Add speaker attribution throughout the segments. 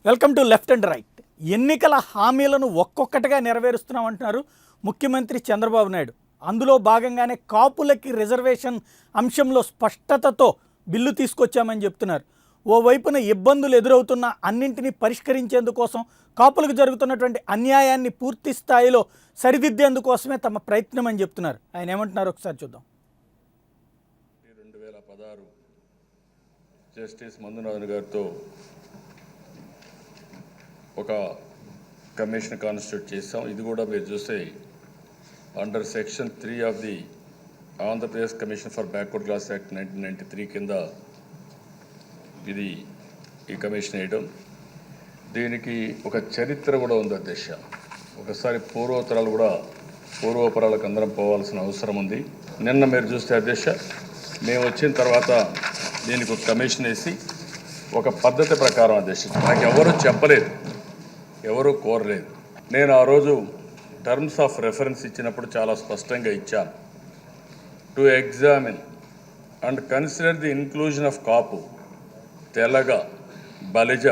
Speaker 1: Welcome to left and right. ఎన్నికల హామీలను ఒక్కొక్కటిగా నెరవేరుస్తున్నామంటున్నారు ముఖ్యమంత్రి చంద్రబాబు నాయుడు. అందులో భాగంగానే కాపులకి రిజర్వేషన్ అంశంలో స్పష్టతతో బిల్లు తీసుకొచ్చామని చెప్తున్నారు. ఓవైపున ఇబ్బందులు ఎదురవుతున్న అన్నింటినీ పరిష్కరించేందుకోసం, కాపులకు జరుగుతున్నటువంటి అన్యాయాన్ని పూర్తి స్థాయిలో సరిదిద్దేందుకోసమే తమ ప్రయత్నం అని చెప్తున్నారు. ఆయన ఏమంటున్నారు ఒకసారి చూద్దాం.
Speaker 2: 2016 జస్టిస్ మంజునాథన్ గారితో ఒక కమిషన్ కాన్స్టిట్యూట్ చేసాం. ఇది కూడా మీరు చూస్తే under section 3 of the Andhra Pradesh commission for backward class act 1993 కింద ఈ కమిషన్ వేయడం. దీనికి ఒక చరిత్ర కూడా ఉంది అధ్యక్ష. ఒకసారి పూర్వోపరాలకు అందరం పోవాల్సిన అవసరం ఉంది. నిన్న మీరు చూస్తే అధ్యక్ష, మేము వచ్చిన తర్వాత దీనికి ఒక కమిషన్ వేసి ఒక పద్ధతి ప్రకారం అధ్యక్ష, నాకు ఎవరు చెప్పలేదు, ఎవరు కోరలేదు. నేను ఆ రోజు టర్మ్స్ ఆఫ్ రెఫరెన్స్ ఇచ్చినప్పుడు చాలా స్పష్టంగా ఇచ్చాను. To examine and consider the inclusion of Kapu, Telaga, Balija,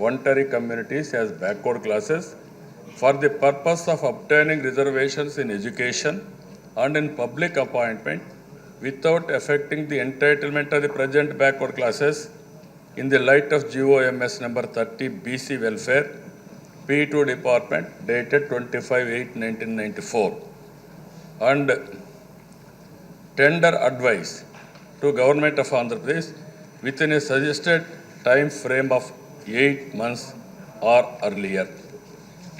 Speaker 2: Ontari communities as backward classes for the purpose of obtaining reservations in education and in public appointment without affecting the entitlement of the present backward classes in the light of GOMS number 30 BC welfare P2 department dated 25/8/1994 and tender advice to government of Andhra Pradesh within a suggested time frame of 8 months or earlier.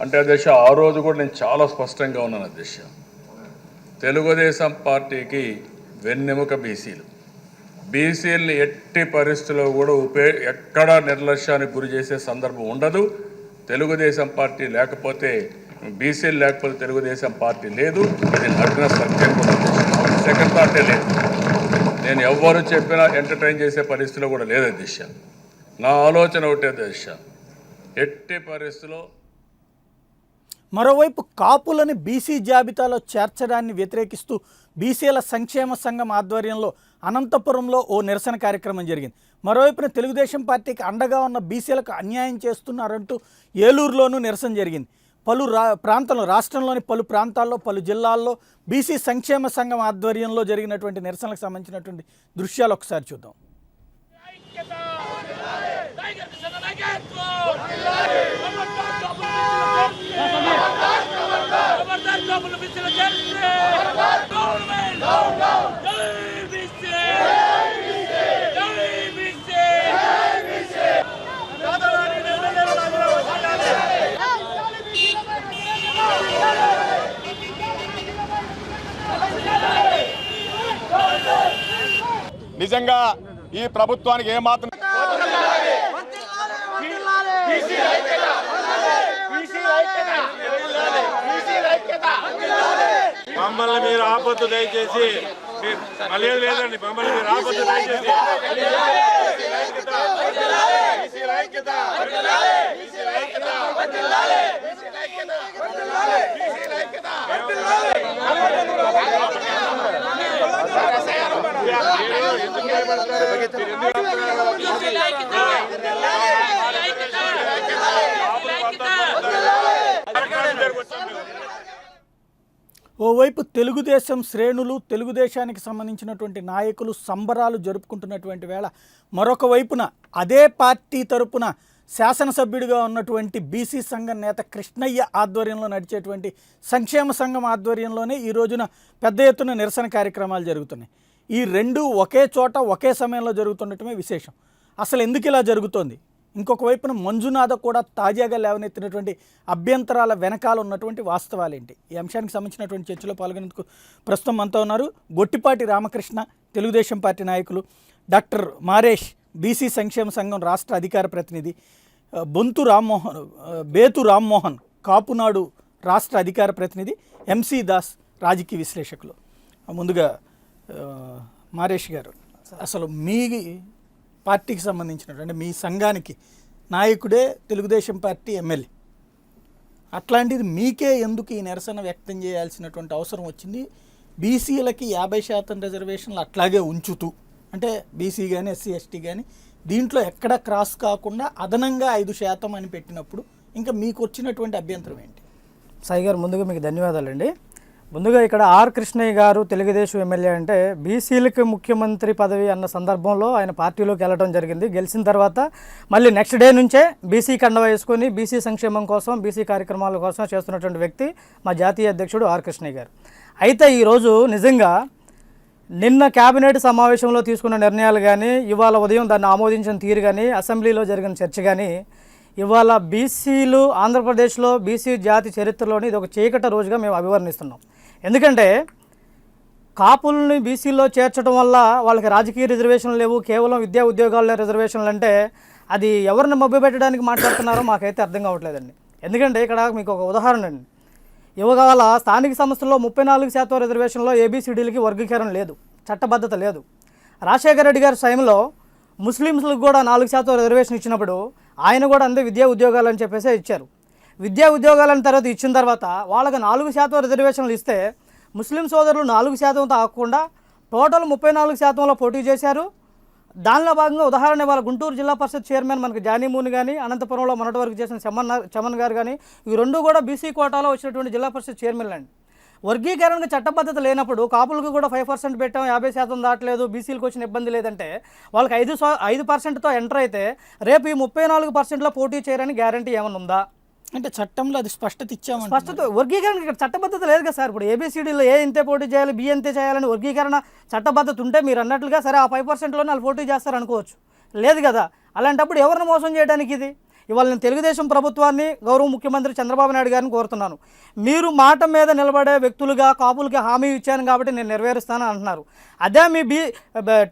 Speaker 2: అంటే అధ్యక్ష, ఆ రోజు కూడా నేను చాలా స్పష్టంగా ఉన్నాను అధ్యక్ష. తెలుగుదేశం పార్టీకి వెన్నెముక బీసీలని ఎట్టి పరిస్థితుల్లో కూడా ఎక్కడా నిర్లక్ష్యానికి గురి చేసే సందర్భం ఉండదు. తెలుగుదేశం పార్టీ లేకపోతే, బీసీలు లేకపోతే తెలుగుదేశం పార్టీ లేదు. ఇది నగ్న సత్యం కూడా. సెకండ్ థాటే లేదు. నేను ఎవ్వరు చెప్పినా ఎంటర్టైన్ చేసే పరిస్థితిలో కూడా లేదు దిశ. నా ఆలోచన ఒకటే దిశ, ఎట్టి పరిస్థితిలో.
Speaker 1: మరోవైపు కాపులని బీసీ జాబితాలో చేర్చడాన్ని వ్యతిరేకిస్తూ బీసీల సంక్షేమ సంఘం ఆధ్వర్యంలో అనంతపురంలో ఓ నిరసన కార్యక్రమం జరిగింది. మరోవైపున తెలుగుదేశం పార్టీకి అండగా ఉన్న బీసీలకు అన్యాయం చేస్తున్నారంటూ ఏలూరులోనూ నిరసన జరిగింది. రాష్ట్రంలోని పలు ప్రాంతాల్లో, పలు జిల్లాల్లో బీసీ సంక్షేమ సంఘం ఆధ్వర్యంలో జరిగినటువంటి నిరసనలకు సంబంధించినటువంటి దృశ్యాలు ఒకసారి చూద్దాం.
Speaker 3: నిజంగా ఈ ప్రభుత్వానికి ఏమాత్రం
Speaker 4: మమ్మల్ని మీరు ఆపొద్దు దయచేసి. మళ్ళీ లేదండి, మమ్మల్ని మీరు ఆపొద్దు దయచేసి.
Speaker 1: ఓవైపు తెలుగుదేశం శ్రేణులు, తెలుగుదేశానికి సంబంధించినటువంటి నాయకులు సంబరాలు జరుపుకుంటున్నటువంటి వేళ, మరొక వైపున అదే పార్టీ తరపున శాసనసభ్యుడిగా ఉన్నటువంటి బీసీ సంఘం నేత కృష్ణయ్య ఆధ్వర్యంలో నడిచేటువంటి సంక్షేమ సంఘం ఆధ్వర్యంలోనే ఈ రోజున పెద్ద ఎత్తున నిరసన కార్యక్రమాలు జరుగుతున్నాయి. ఈ రెండు ఒకే చోట ఒకే సమయంలో జరుగుతుండటమే విశేషం. అసలు ఎందుకు ఇలా జరుగుతోంది? ఇంకొక వైపున మంజునాథ కూడా తాజాగా లేవనెత్తినటువంటి అభ్యంతరాల వెనకాల ఉన్నటువంటి వాస్తవాలేంటి? ఈ అంశానికి సంబంధించినటువంటి చర్చలో పాల్గొనేందుకు ప్రస్తుతం మనతో ఉన్నారు గొట్టిపాటి రామకృష్ణ, తెలుగుదేశం పార్టీ నాయకులు, డాక్టర్ మారేష్, బీసీ సంక్షేమ సంఘం రాష్ట్ర అధికార ప్రతినిధి, బేతు రామ్మోహన్, కాపునాడు రాష్ట్ర అధికార ప్రతినిధి, ఎంసీ దాస్, రాజకీయ విశ్లేషకులు. ముందుగా మారేష్ గారు, అసలు మీ పార్టీకి సంబంధించినటువంటి, అంటే మీ సంఘానికి నాయకుడే తెలుగుదేశం పార్టీ ఎమ్మెల్యే, అట్లాంటిది మీకే ఎందుకు ఈ నిరసన వ్యక్తం చేయాల్సినటువంటి అవసరం వచ్చింది? బీసీలకి 50% రిజర్వేషన్లు అట్లాగే ఉంచుతూ, అంటే బీసీ కానీ ఎస్సీ ఎస్టీ కానీ దీంట్లో ఎక్కడ క్రాస్ కాకుండా అదనంగా 5% అని పెట్టినప్పుడు ఇంకా మీకు వచ్చినటువంటి అభ్యంతరం ఏంటి?
Speaker 5: సాయి గారు, ముందుగా మీకు ధన్యవాదాలండి. ముందుగా ఇక్కడ ఆర్ కృష్ణయ్య గారు తెలుగుదేశం ఎమ్మెల్యే అంటే బీసీలకు ముఖ్యమంత్రి పదవి అన్న సందర్భంలో ఆయన పార్టీలోకి వెళ్ళడం జరిగింది. గెలిచిన తర్వాత మళ్ళీ నెక్స్ట్ డే నుంచే బీసీ కండ వేసుకొని బీసీ సంక్షేమం కోసం, బీసీ కార్యక్రమాల కోసం చేస్తున్నటువంటి వ్యక్తి మా జాతీయ అధ్యక్షుడు ఆర్ కృష్ణయ్య గారు. అయితే ఈరోజు నిజంగా నిన్న కేబినెట్ సమావేశంలో తీసుకున్న నిర్ణయాలు కానీ, ఇవాళ ఉదయం దాన్ని ఆమోదించిన తీరు కానీ, అసెంబ్లీలో జరిగిన చర్చ కానీ, ఇవాళ బీసీలు ఆంధ్రప్రదేశ్లో బీసీ జాతి చరిత్రలోని ఇది ఒక చీకటి రోజుగా మేము అభివర్ణిస్తున్నాం. ఎందుకంటే కాపుల్ని బీసీలో చేర్చడం వల్ల వాళ్ళకి రాజకీయ రిజర్వేషన్లు లేవు, కేవలం విద్యా ఉద్యోగాల్లో రిజర్వేషన్లు అంటే అది ఎవరిని మభ్యపెట్టడానికి మాట్లాడుతున్నారో మాకైతే అర్థం కావట్లేదండి. ఎందుకంటే ఇక్కడ మీకు ఒక ఉదాహరణ అండి. ఇవాళ స్థానిక సంస్థల్లో 34% రిజర్వేషన్లో ఏబీసీడీలకి వర్గీకరణ లేదు, చట్టబద్ధత లేదు. రాజశేఖర రెడ్డి గారి టైంలో ముస్లిమ్స్లకు కూడా 4% రిజర్వేషన్ ఇచ్చినప్పుడు ఆయన కూడా అంతే విద్యా ఉద్యోగాలు అని చెప్పేసి ఇచ్చారు. విద్యా ఉద్యోగాలని తర్వాత ఇచ్చిన తర్వాత వాళ్ళకి 4% రిజర్వేషన్లు ఇస్తే ముస్లిం సోదరులు 4% కాకుండా టోటల్ 34%లో పోటీ చేశారు. దానిలో భాగంగా ఉదాహరణ వాళ్ళ గుంటూరు జిల్లా పరిషత్ చైర్మన్ మనకి జానీమూని కానీ, అనంతపురంలో మొన్నటి వరకు చేసిన చమన్ గారు కానీ, ఈ రెండు కూడా బీసీ కోటాలో వచ్చినటువంటి జిల్లా పరిషత్ చైర్మన్లు అండి. వర్గీకరణకు చట్టబద్ధత లేనప్పుడు కాపులకు కూడా 5% పెట్టాం, 50% దాటలేదు, బీసీలకు వచ్చిన ఇబ్బంది లేదంటే వాళ్ళకి 5%తో ఎంటర్ అయితే రేపు ఈ 34%లో పోటీ చేయరని గ్యారంటీ ఏమైనా ఉందా?
Speaker 1: అంటే చట్టంలో అది స్పష్టత ఇచ్చామంటే
Speaker 5: స్పష్టత వర్గీకరణ ఇక్కడ చట్టబద్ధత లేదు కదా సార్. ఇప్పుడు ఏబీసీడీలో ఏ ఇంతే పోటీ చేయాలి, బి ఎంతే చేయాలని వర్గీకరణ చట్టబద్ధత ఉంటే మీరు అన్నట్లుగా సరే ఆ 5%లోనే వాళ్ళు పోటీ చేస్తారు అనుకోవచ్చు. లేదు కదా. అలాంటప్పుడు ఎవరిని మోసం చేయడానికి ఇది? ఇవాళ నేను తెలుగుదేశం ప్రభుత్వాన్ని, గౌరవ ముఖ్యమంత్రి చంద్రబాబు నాయుడు గారిని కోరుతున్నాను. మీరు మాట మీద నిలబడే వ్యక్తులుగా కాపులకి హామీ ఇచ్చాను కాబట్టి నేను నెరవేరుస్తానని అంటున్నారు. అదే మీ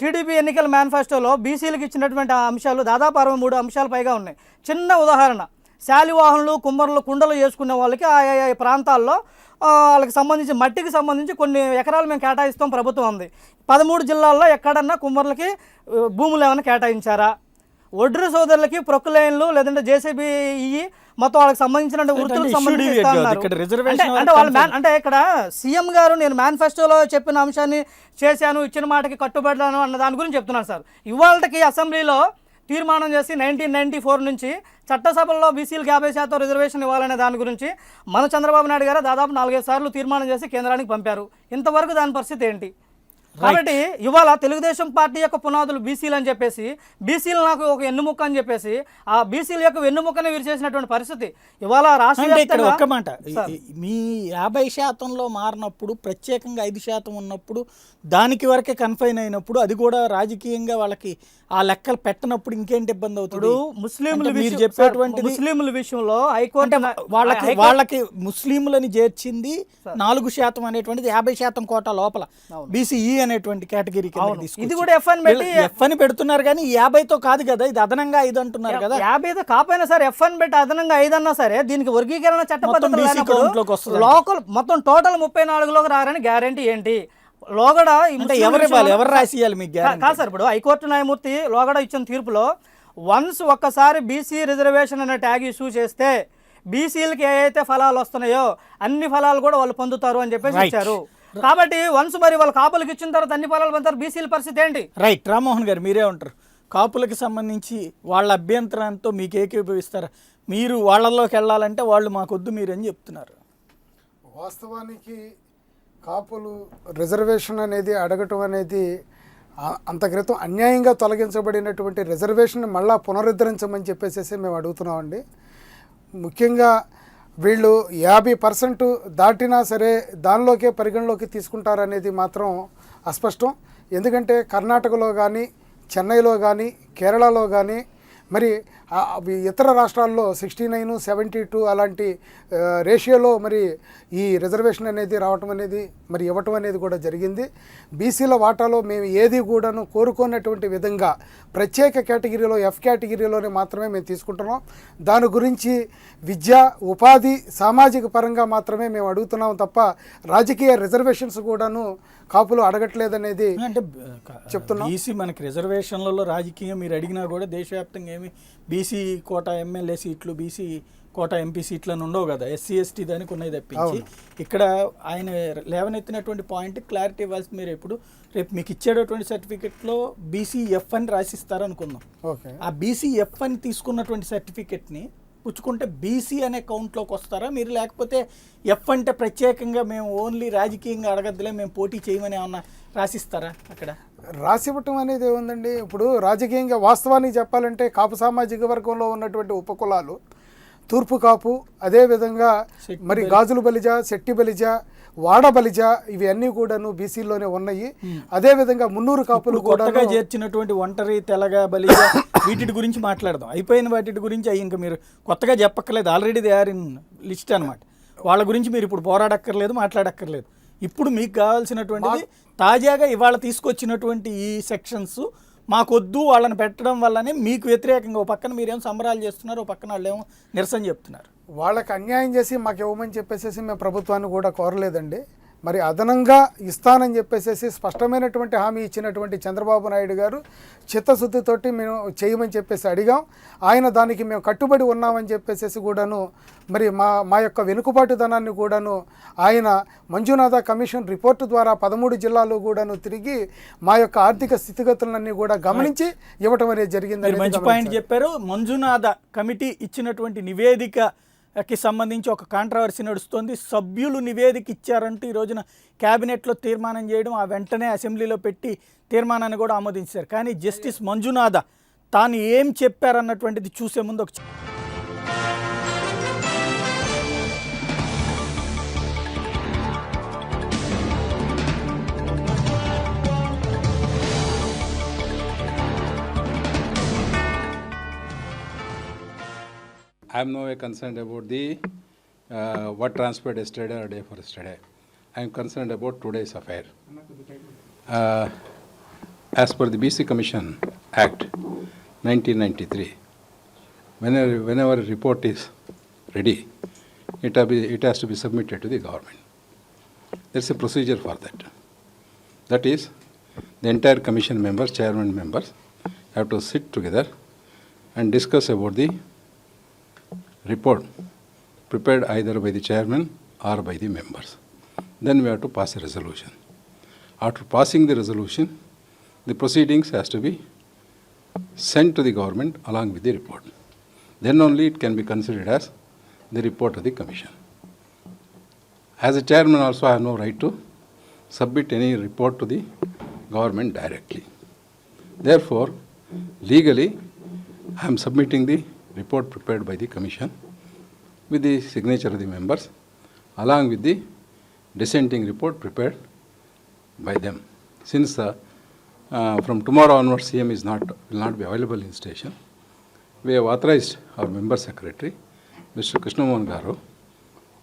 Speaker 5: టీడీపీ ఎన్నికల మేనిఫెస్టోలో బీసీలకు ఇచ్చినటువంటి అంశాలు దాదాపు 63 అంశాలు పైగా ఉన్నాయి. చిన్న ఉదాహరణ, శాలివాహనులు, కుమ్మరులు, కుండలు చేసుకునే వాళ్ళకి ఆయా ప్రాంతాల్లో వాళ్ళకి సంబంధించి మట్టికి సంబంధించి కొన్ని ఎకరాలు మేము కేటాయిస్తాం ప్రభుత్వం ఉంది. 13 జిల్లాల్లో ఎక్కడన్నా కుమ్మరులకి భూములు ఏమైనా కేటాయించారా? ఒడ్రు సోదరులకి ప్రొక్లైన్లు లేదంటే జేసీబీ మొత్తం వాళ్ళకి సంబంధించిన వృత్తులకు సంబంధించి అంటే వాళ్ళ అంటే ఇక్కడ సీఎం గారు నేను మేనిఫెస్టోలో చెప్పిన అంశాన్ని చేశాను, ఇచ్చిన మాటకి కట్టుబడ్డాను అన్న దాని గురించి చెప్తున్నాను సార్. ఇవాళకి అసెంబ్లీలో తీర్మానం చేసి 1994 నుంచి చట్టసభల్లో బీసీలకు 50% రిజర్వేషన్ ఇవ్వాలనే దాని గురించి మన చంద్రబాబు నాయుడు గారు దాదాపు 4-5 సార్లు తీర్మానం చేసి కేంద్రానికి పంపారు. ఇంతవరకు దాని పరిస్థితి ఏంటి? కాబట్టి ఇవాళ తెలుగుదేశం పార్టీ యొక్క పునాదులు బీసీలు అని చెప్పేసి, బీసీలు నాకు ఒక వెన్నుముక్క అని చెప్పేసి ఆ బీసీల యొక్క వెన్నుముక్కనే విరిచేసినటువంటి పరిస్థితి ఇవాళ రాష్ట్ర.
Speaker 1: ఒక్క మాట, మీ 50%లో మారినప్పుడు ప్రత్యేకంగా 5% ఉన్నప్పుడు దానికి వరకే కన్ఫైన్ అయినప్పుడు అది కూడా రాజకీయంగా వాళ్ళకి ఆ లెక్కలు పెట్టనప్పుడు ఇంకేంటి ఇబ్బంది అవుతుంది? మీరు చెప్పేటువంటి
Speaker 5: ముస్లింల విషయంలో హైకోర్టు
Speaker 1: వాళ్ళకి ముస్లింలని చేర్చింది 4% అనేటువంటిది 50% కోటా లోపల బీసీఈ అనేటువంటి కేటగిరీ
Speaker 5: ఇది కూడా ఎఫ్ అని
Speaker 1: పెడుతున్నారు కానీ 50తో కాదు కదా, ఇది అదనంగా 5 అంటున్నారు కదా.
Speaker 5: 50తో కాకపోయినా సరే ఎఫ్ అని పెట్టి అదనంగా 5 అన్నా సరే దీనికి వర్గీకరణ చట్టబద్ధత లోకల్ మొత్తం టోటల్ 34లోకి రారని గ్యారంటీ ఏంటి? లోగడ
Speaker 1: ఎవరు రాసియాలి మీకు
Speaker 5: కాదు సార్. ఇప్పుడు హైకోర్టు న్యాయమూర్తి లోగడ ఇచ్చిన తీర్పులో వన్స్ ఒక్కసారి బీసీ రిజర్వేషన్ అనే ట్యాగ్ ఇష్యూ చేస్తే బీసీలకి ఏవైతే ఫలాలు వస్తున్నాయో అన్ని ఫలాలు కూడా వాళ్ళు పొందుతారు అని చెప్పేసి ఇచ్చారు. కాబట్టి వన్స్ మరి వాళ్ళు కాపులకు ఇచ్చిన తర్వాత అన్ని ఫలాలు పొందుతారు, బీసీల పరిస్థితి ఏంటి?
Speaker 1: రైట్, రామ్మోహన్ గారు మీరే ఉంటారు. కాపులకు సంబంధించి వాళ్ళ అభ్యంతరంతో మీకు ఏకీభవిస్తారా? మీరు వాళ్ళలోకి వెళ్ళాలంటే వాళ్ళు మాకొద్దు మీరని చెప్తున్నారు.
Speaker 6: వాస్తవానికి కాపులు రిజర్వేషన్ అనేది అడగటం అనేది అంత క్రితం అన్యాయంగా తొలగించబడినటువంటి రిజర్వేషన్ మళ్ళా పునరుద్ధరించమని చెప్పేసి మేము అడుగుతున్నామండి. ముఖ్యంగా వీళ్ళు 50% దాటినా సరే దానిలోకే పరిగణలోకి తీసుకుంటారనేది మాత్రం అస్పష్టం. ఎందుకంటే కర్ణాటకలో కానీ, చెన్నైలో కానీ, కేరళలో కానీ, మరి ఇతర రాష్ట్రాల్లో 69, 72 అలాంటి రేషియోలో మరి ఈ రిజర్వేషన్ అనేది రావటం అనేది మరి ఇవ్వటం అనేది కూడా జరిగింది. బీసీల వాటాలో మేము ఏది కూడాను కోరుకున్నటువంటి విధంగా ప్రత్యేక కేటగిరీలో ఎఫ్ కేటగిరీలోనే మాత్రమే మేము తీసుకుంటున్నాం. దాని గురించి విద్య, ఉపాధి, సామాజిక పరంగా మాత్రమే మేము అడుగుతున్నాం తప్ప రాజకీయ రిజర్వేషన్స్ కూడాను కాపులు అడగట్లేదనేది
Speaker 1: అంటే
Speaker 6: చెప్తున్నాం.
Speaker 1: బీసీ మనకి రిజర్వేషన్లలో రాజకీయం మీరు అడిగినా కూడా దేశవ్యాప్తంగా ఏమి బీసీ కోటా ఎమ్మెల్యే సీట్లు, బీసీ కోట ఎంపీ సీట్లను ఉండవు కదా, ఎస్సీ ఎస్టీ దానికి ఉన్నాయి తప్పించి. ఇక్కడ ఆయన లేవనెత్తినటువంటి పాయింట్ క్లారిటీ ఇవ్వాల్సింది. మీరు ఎప్పుడు రేపు మీకు ఇచ్చేటటువంటి సర్టిఫికెట్లో బీసీఎఫ్ అని రాసిస్తారనుకుందాం. ఆ బీసీఎఫ్ అని తీసుకున్నటువంటి సర్టిఫికెట్ని పుచ్చుకుంటే బీసీ అనే కౌంట్లోకి వస్తారా మీరు, లేకపోతే ఎఫ్ అంటే ప్రత్యేకంగా మేము ఓన్లీ రాజకీయంగా అడగద్దులే మేము పోటీ చేయమని ఏమన్నా రాసిస్తారా? అక్కడ
Speaker 6: రాసివ్వటం అనేది ఏముందండి, ఇప్పుడు రాజకీయంగా వాస్తవానికి చెప్పాలంటే కాపు సామాజిక వర్గంలో ఉన్నటువంటి ఉపకులాలు తూర్పు కాపు, అదేవిధంగా మరి గాజులు బలిజ, శెట్టి బలిజ, వాడ బలిజ ఇవన్నీ కూడాను బీసీలోనే ఉన్నాయి. అదేవిధంగా మున్నూరు కాపులు కూడా
Speaker 1: చేర్చినటువంటి ఒంటరి, తెలగ, బలిజ వీటి గురించి మాట్లాడదాం. అయిపోయిన వాటి గురించి ఇంకా మీరు కొత్తగా చెప్పక్కర్లేదు, already they are in list అనమాట. వాళ్ళ గురించి మీరు ఇప్పుడు పోరాడక్కర్లేదు, మాట్లాడక్కర్లేదు. ఇప్పుడు మీకు కావాల్సినటువంటిది తాజాగా ఇవాళ తీసుకొచ్చినటువంటి ఈ సెక్షన్స్ మాకొద్దు, వాళ్ళని పెట్టడం వల్లనే మీకు వ్యతిరేకంగా ఓ పక్కన మీరేమో సంబరాలు చేస్తున్నారు, ఓ పక్కన వాళ్ళు ఏమో నిరసన చెప్తున్నారు.
Speaker 6: వాళ్ళకి అన్యాయం చేసి మాకు ఇవ్వమని చెప్పేసి మేము ప్రభుత్వాన్ని కూడా కోరలేదండి. మరి అదనంగా ఇస్తానని చెప్పేసి స్పష్టమైనటువంటి హామీ ఇచ్చినటువంటి చంద్రబాబు నాయుడు గారు చిత్తశుద్ధితోటి మేము చేయమని చెప్పేసి అడిగాం. ఆయన దానికి మేము కట్టుబడి ఉన్నామని చెప్పేసి కూడాను మరి మా యొక్క వెనుకబాటుదనాన్ని కూడాను ఆయన మంజునాథ కమిషన్ రిపోర్టు ద్వారా 13 జిల్లాలు కూడాను తిరిగి మా యొక్క ఆర్థిక స్థితిగతులన్నీ కూడా గమనించి ఇవ్వటం అనేది జరిగింది.
Speaker 1: మంచి పాయింట్ చెప్పారు. మంజునాథ కమిటీ ఇచ్చినటువంటి నివేదికకి సంబంధించి ఒక కాంట్రవర్సీ నడుస్తోంది. సభ్యులు నివేదిక ఇచ్చారంటూ ఈ రోజున క్యాబినెట్లో తీర్మానం చేయడం, ఆ వెంటనే అసెంబ్లీలో పెట్టి తీర్మానాన్ని కూడా ఆమోదించారు. కానీ జస్టిస్ మంజునాథ తాను ఏం చెప్పారన్నటువంటిది చూసే ముందు ఒక
Speaker 7: I am no way concerned about the what transpired yesterday or day for yesterday. I am concerned about today's affair. As per the BC Commission Act 1993, whenever a report is ready, it has to be submitted to the government. There is a procedure for that. That is, the entire commission members, chairman members, have to sit together and discuss about the report prepared either by the chairman or by the members. Then we have to pass a resolution. After passing the resolution, the proceedings has to be sent to the government along with the report. Then only it can be considered as the report of the commission. As a chairman also, I have no right to submit any report to the government directly. Therefore, legally, I am submitting the report prepared by the commission with the signature of the members along with the dissenting report prepared by them. Since from tomorrow onwards CM will not be available in station, we have authorized our member secretary, Mr. Krishnamohan Garu,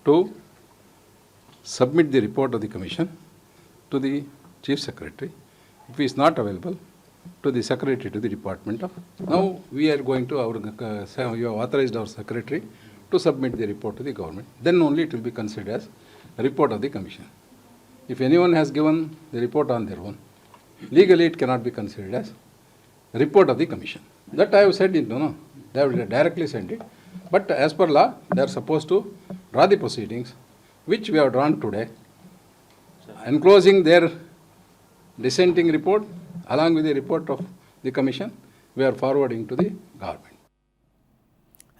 Speaker 7: to submit the report of the commission to the chief secretary. If he is not available, to the secretary to the department of. Now we are going to you have authorized our secretary to submit the report to the government. Then only it will be considered as a report of the commission. If anyone has given the report on their own, legally it cannot be considered as a report of the commission. That I have said it, no, they have directly sent it. But as per law, they are supposed to draw the proceedings, which we have drawn today, enclosing their dissenting report along with the report of the commission, we are forwarding to the government.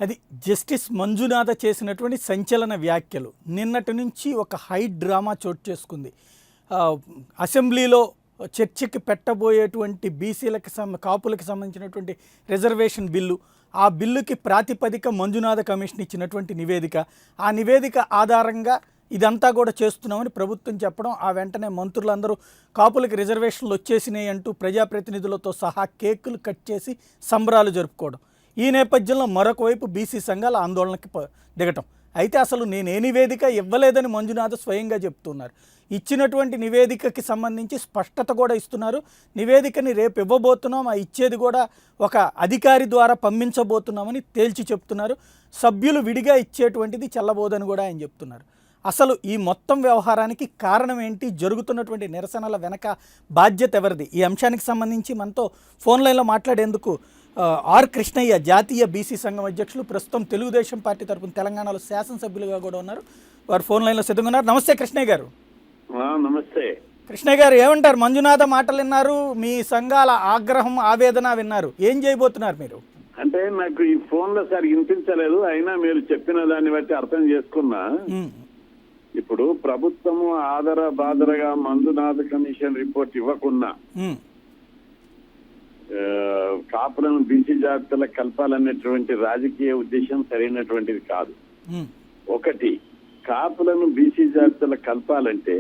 Speaker 1: అది justice Manjunatha చేసినటువంటి సంచలన వ్యాఖ్యలు. నిన్నటి నుంచి ఒక high drama చోటు చేసుకుంది. అసెంబ్లీలో చర్చకి పెట్టబోయేటువంటి బీసీలకు కాపులకు సంబంధించినటువంటి రిజర్వేషన్ బిల్లు, ఆ బిల్లుకి ప్రాతిపదిక మంజునాథ కమిషన్ ఇచ్చినటువంటి నివేదిక, ఆ నివేదిక ఆధారంగా ఇదంతా కూడా చేస్తున్నామని ప్రభుత్వం చెప్పడం, ఆ వెంటనే మంత్రులందరూ కాపులకు రిజర్వేషన్లు వచ్చేసినాయి అంటూ ప్రజాప్రతినిధులతో సహా కేకులు కట్ చేసి సంబరాలు జరుపుకోవడం. ఈ నేపథ్యంలో మరొక వైపు బీసీ సంఘాల ఆందోళనకి దిగటం. అయితే అసలు నేను ఏ నివేదిక ఇవ్వలేదని మంజునాథ స్వయంగా చెప్తున్నారు. ఇచ్చినటువంటి నివేదికకి సంబంధించి స్పష్టత కూడా ఇస్తున్నారు. నివేదికని రేపు ఇవ్వబోతున్నాం, ఆ ఇచ్చేది కూడా ఒక అధికారి ద్వారా పంపించబోతున్నామని తేల్చి చెప్తున్నారు. సభ్యులు విడిగా ఇచ్చేటువంటిది చెల్లబోదని కూడా ఆయన చెప్తున్నారు. అసలు ఈ మొత్తం వ్యవహారానికి కారణం ఏంటి, జరుగుతున్నటువంటి నిరసనల వెనక బాధ్యత ఎవరిది? ఈ అంశానికి సంబంధించి మనతో ఫోన్ లైన్లో మాట్లాడేందుకు ఆర్ కృష్ణయ్య జాతీయ బీసీ సంఘం అధ్యక్షులు, ప్రస్తుతం తెలుగుదేశం పార్టీ తరపున తెలంగాణలో శాసనసభ్యులుగా కూడా ఉన్నారు. వారు ఫోన్ లైన్లో సిద్ధంగా ఉన్నారు. నమస్తే కృష్ణయ్య గారు.
Speaker 8: నమస్తే
Speaker 1: కృష్ణయ్య గారు, ఏమంటారు? మంజునాథ మాటలు విన్నారు, మీ సంఘాల ఆగ్రహం ఆవేదన విన్నారు, ఏం చేయబోతున్నారు మీరు?
Speaker 8: అంటే నాకు ఈ ఫోన్ లో సార్ వినిపించలేదు, అయినా మీరు చెప్పిన దాన్ని బట్టి అర్థం చేసుకున్నా. ఇప్పుడు ప్రభుత్వము ఆదర బాదరగా మంజునాథ కమిషన్ రిపోర్ట్ ఇవ్వకున్నా కాపులను బీసీ జాబితాలకు కలపాలనేటువంటి రాజకీయ ఉద్దేశం సరైనటువంటిది కాదు. ఒకటి, కాపులను బీసీ జాబితాలకు కలపాలంటే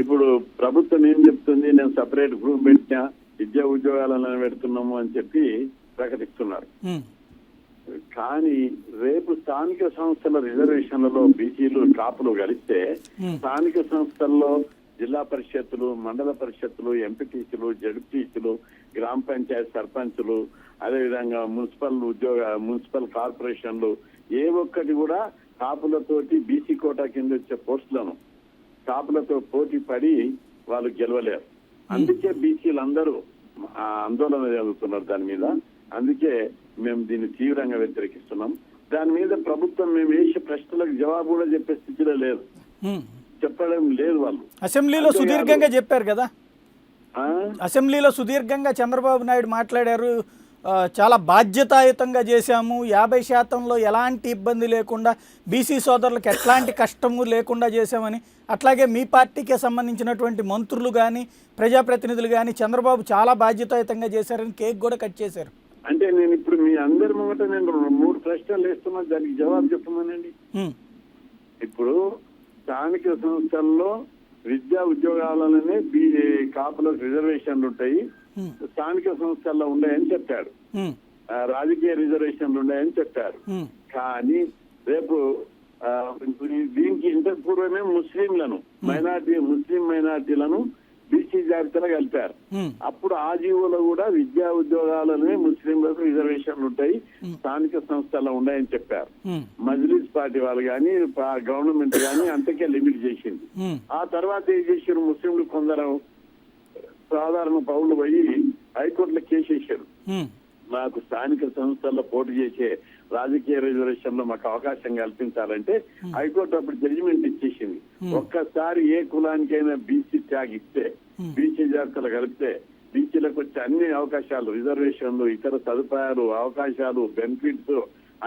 Speaker 8: ఇప్పుడు ప్రభుత్వం ఏం చెప్తుంది, నేను సపరేట్ గ్రూప్ పెట్టినా విద్యా ఉద్యోగాలను పెడుతున్నాము అని చెప్పి ప్రకటిస్తున్నారు. కానీ రేపు స్థానిక సంస్థల రిజర్వేషన్లలో బీసీలు కాపులు కలిస్తే స్థానిక సంస్థల్లో జిల్లా పరిషత్తులు, మండల పరిషత్తులు, ఎంపీటీసీలు, జడ్పీటీసీలు, గ్రామ పంచాయతీ సర్పంచులు, అదేవిధంగా మున్సిపల్ కార్పొరేషన్లు ఏ ఒక్కటి కూడా కాపులతోటి బీసీ కోటా కింద వచ్చే పోస్టులను కాపులతో పోటీ పడి వాళ్ళు గెలవలేరు. అందుకే బీసీలు అందరూ ఆందోళన జరుగుతున్నారు దాని మీద. అందుకే మేము దీన్ని తీవ్రంగా వ్యతిరేకిస్తున్నాం. దాని మీద ప్రభుత్వం మేము వేసే ప్రశ్నలకు జవాబు కూడా చెప్పే స్థితిలో లేదు, చెప్పడం లేదు. వాళ్ళు
Speaker 1: అసెంబ్లీలో సుదీర్ఘంగా చెప్పారు కదా, అసెంబ్లీలో సుదీర్ఘంగా చంద్రబాబు నాయుడు మాట్లాడారు. చాలా బాధ్యతాయుతంగా చేశాము, 50%లో ఎలాంటి ఇబ్బంది లేకుండా బీసీ సోదరులకు ఎట్లాంటి కష్టము లేకుండా చేశామని. అట్లాగే మీ పార్టీకి సంబంధించినటువంటి మంత్రులు కానీ ప్రజాప్రతినిధులు కానీ చంద్రబాబు చాలా బాధ్యతాయుతంగా చేశారని కేక్ కూడా కట్ చేశారు.
Speaker 8: అంటే నేను ఇప్పుడు మీ అందరి ముంగట నేను 3 ప్రశ్నలు వేస్తున్నా, దానికి జవాబు చెప్పమనండి. ఇప్పుడు స్థానిక సంస్థల్లో విద్యా ఉద్యోగాలనే కాపులకు రిజర్వేషన్లు ఉంటాయి, స్థానిక సంస్థల్లో ఉన్నాయని చెప్పాడు. రాజకీయ రిజర్వేషన్లు ఉన్నాయని చెప్పారు. కానీ రేపు దీనికి ఇంతకు పూర్వమే ముస్లింలను ముస్లిం మైనార్టీలను బీసీ జాబితాలో కలిపారు. అప్పుడు ఆ జీవోలో కూడా విద్యా ఉద్యోగాలనే ముస్లింలకు రిజర్వేషన్లు ఉంటాయి, స్థానిక సంస్థల్లో ఉన్నాయని చెప్పారు. మజ్లిస్ పార్టీ వాళ్ళు కానీ గవర్నమెంట్ కానీ అంతకే లిమిట్ చేసింది. ఆ తర్వాత ఏం చేశారు, ముస్లింలు కొందరు సాధారణ పౌరులు పోయి హైకోర్టులో కేసు వేశారు. మాకు స్థానిక సంస్థల్లో పోటీ చేసే రాజకీయ రిజర్వేషన్ లో మాకు అవకాశం కల్పించాలంటే హైకోర్టు అప్పుడు జడ్జిమెంట్ ఇచ్చేసింది. ఒక్కసారి ఏ కులానికైనా బీసీ ట్యాగ్ ఇస్తే, బీసీ జాబితాలు కలిపితే బీసీలకు వచ్చే అన్ని అవకాశాలు, రిజర్వేషన్లు, ఇతర సదుపాయాలు, అవకాశాలు, బెనిఫిట్స్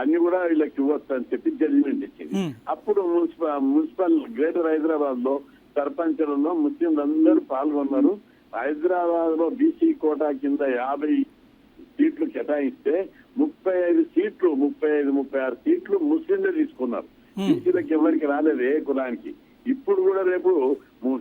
Speaker 8: అన్ని కూడా వీళ్ళకి ఇవ్వచ్చు అని చెప్పి జడ్జిమెంట్ ఇచ్చింది. అప్పుడు మున్సిపల్ గ్రేటర్ హైదరాబాద్ లో సర్పంచులలో ముస్లింలందరూ పాల్గొన్నారు. హైదరాబాద్ లో బీసీ కోటా కింద 50 సీట్లు కేటాయిస్తే 35 సీట్లు 36 సీట్లు ముస్లింలే తీసుకున్నారు. బీసీలకు ఎవరికి రాలేదు ఏ కులానికి. ఇప్పుడు కూడా రేపు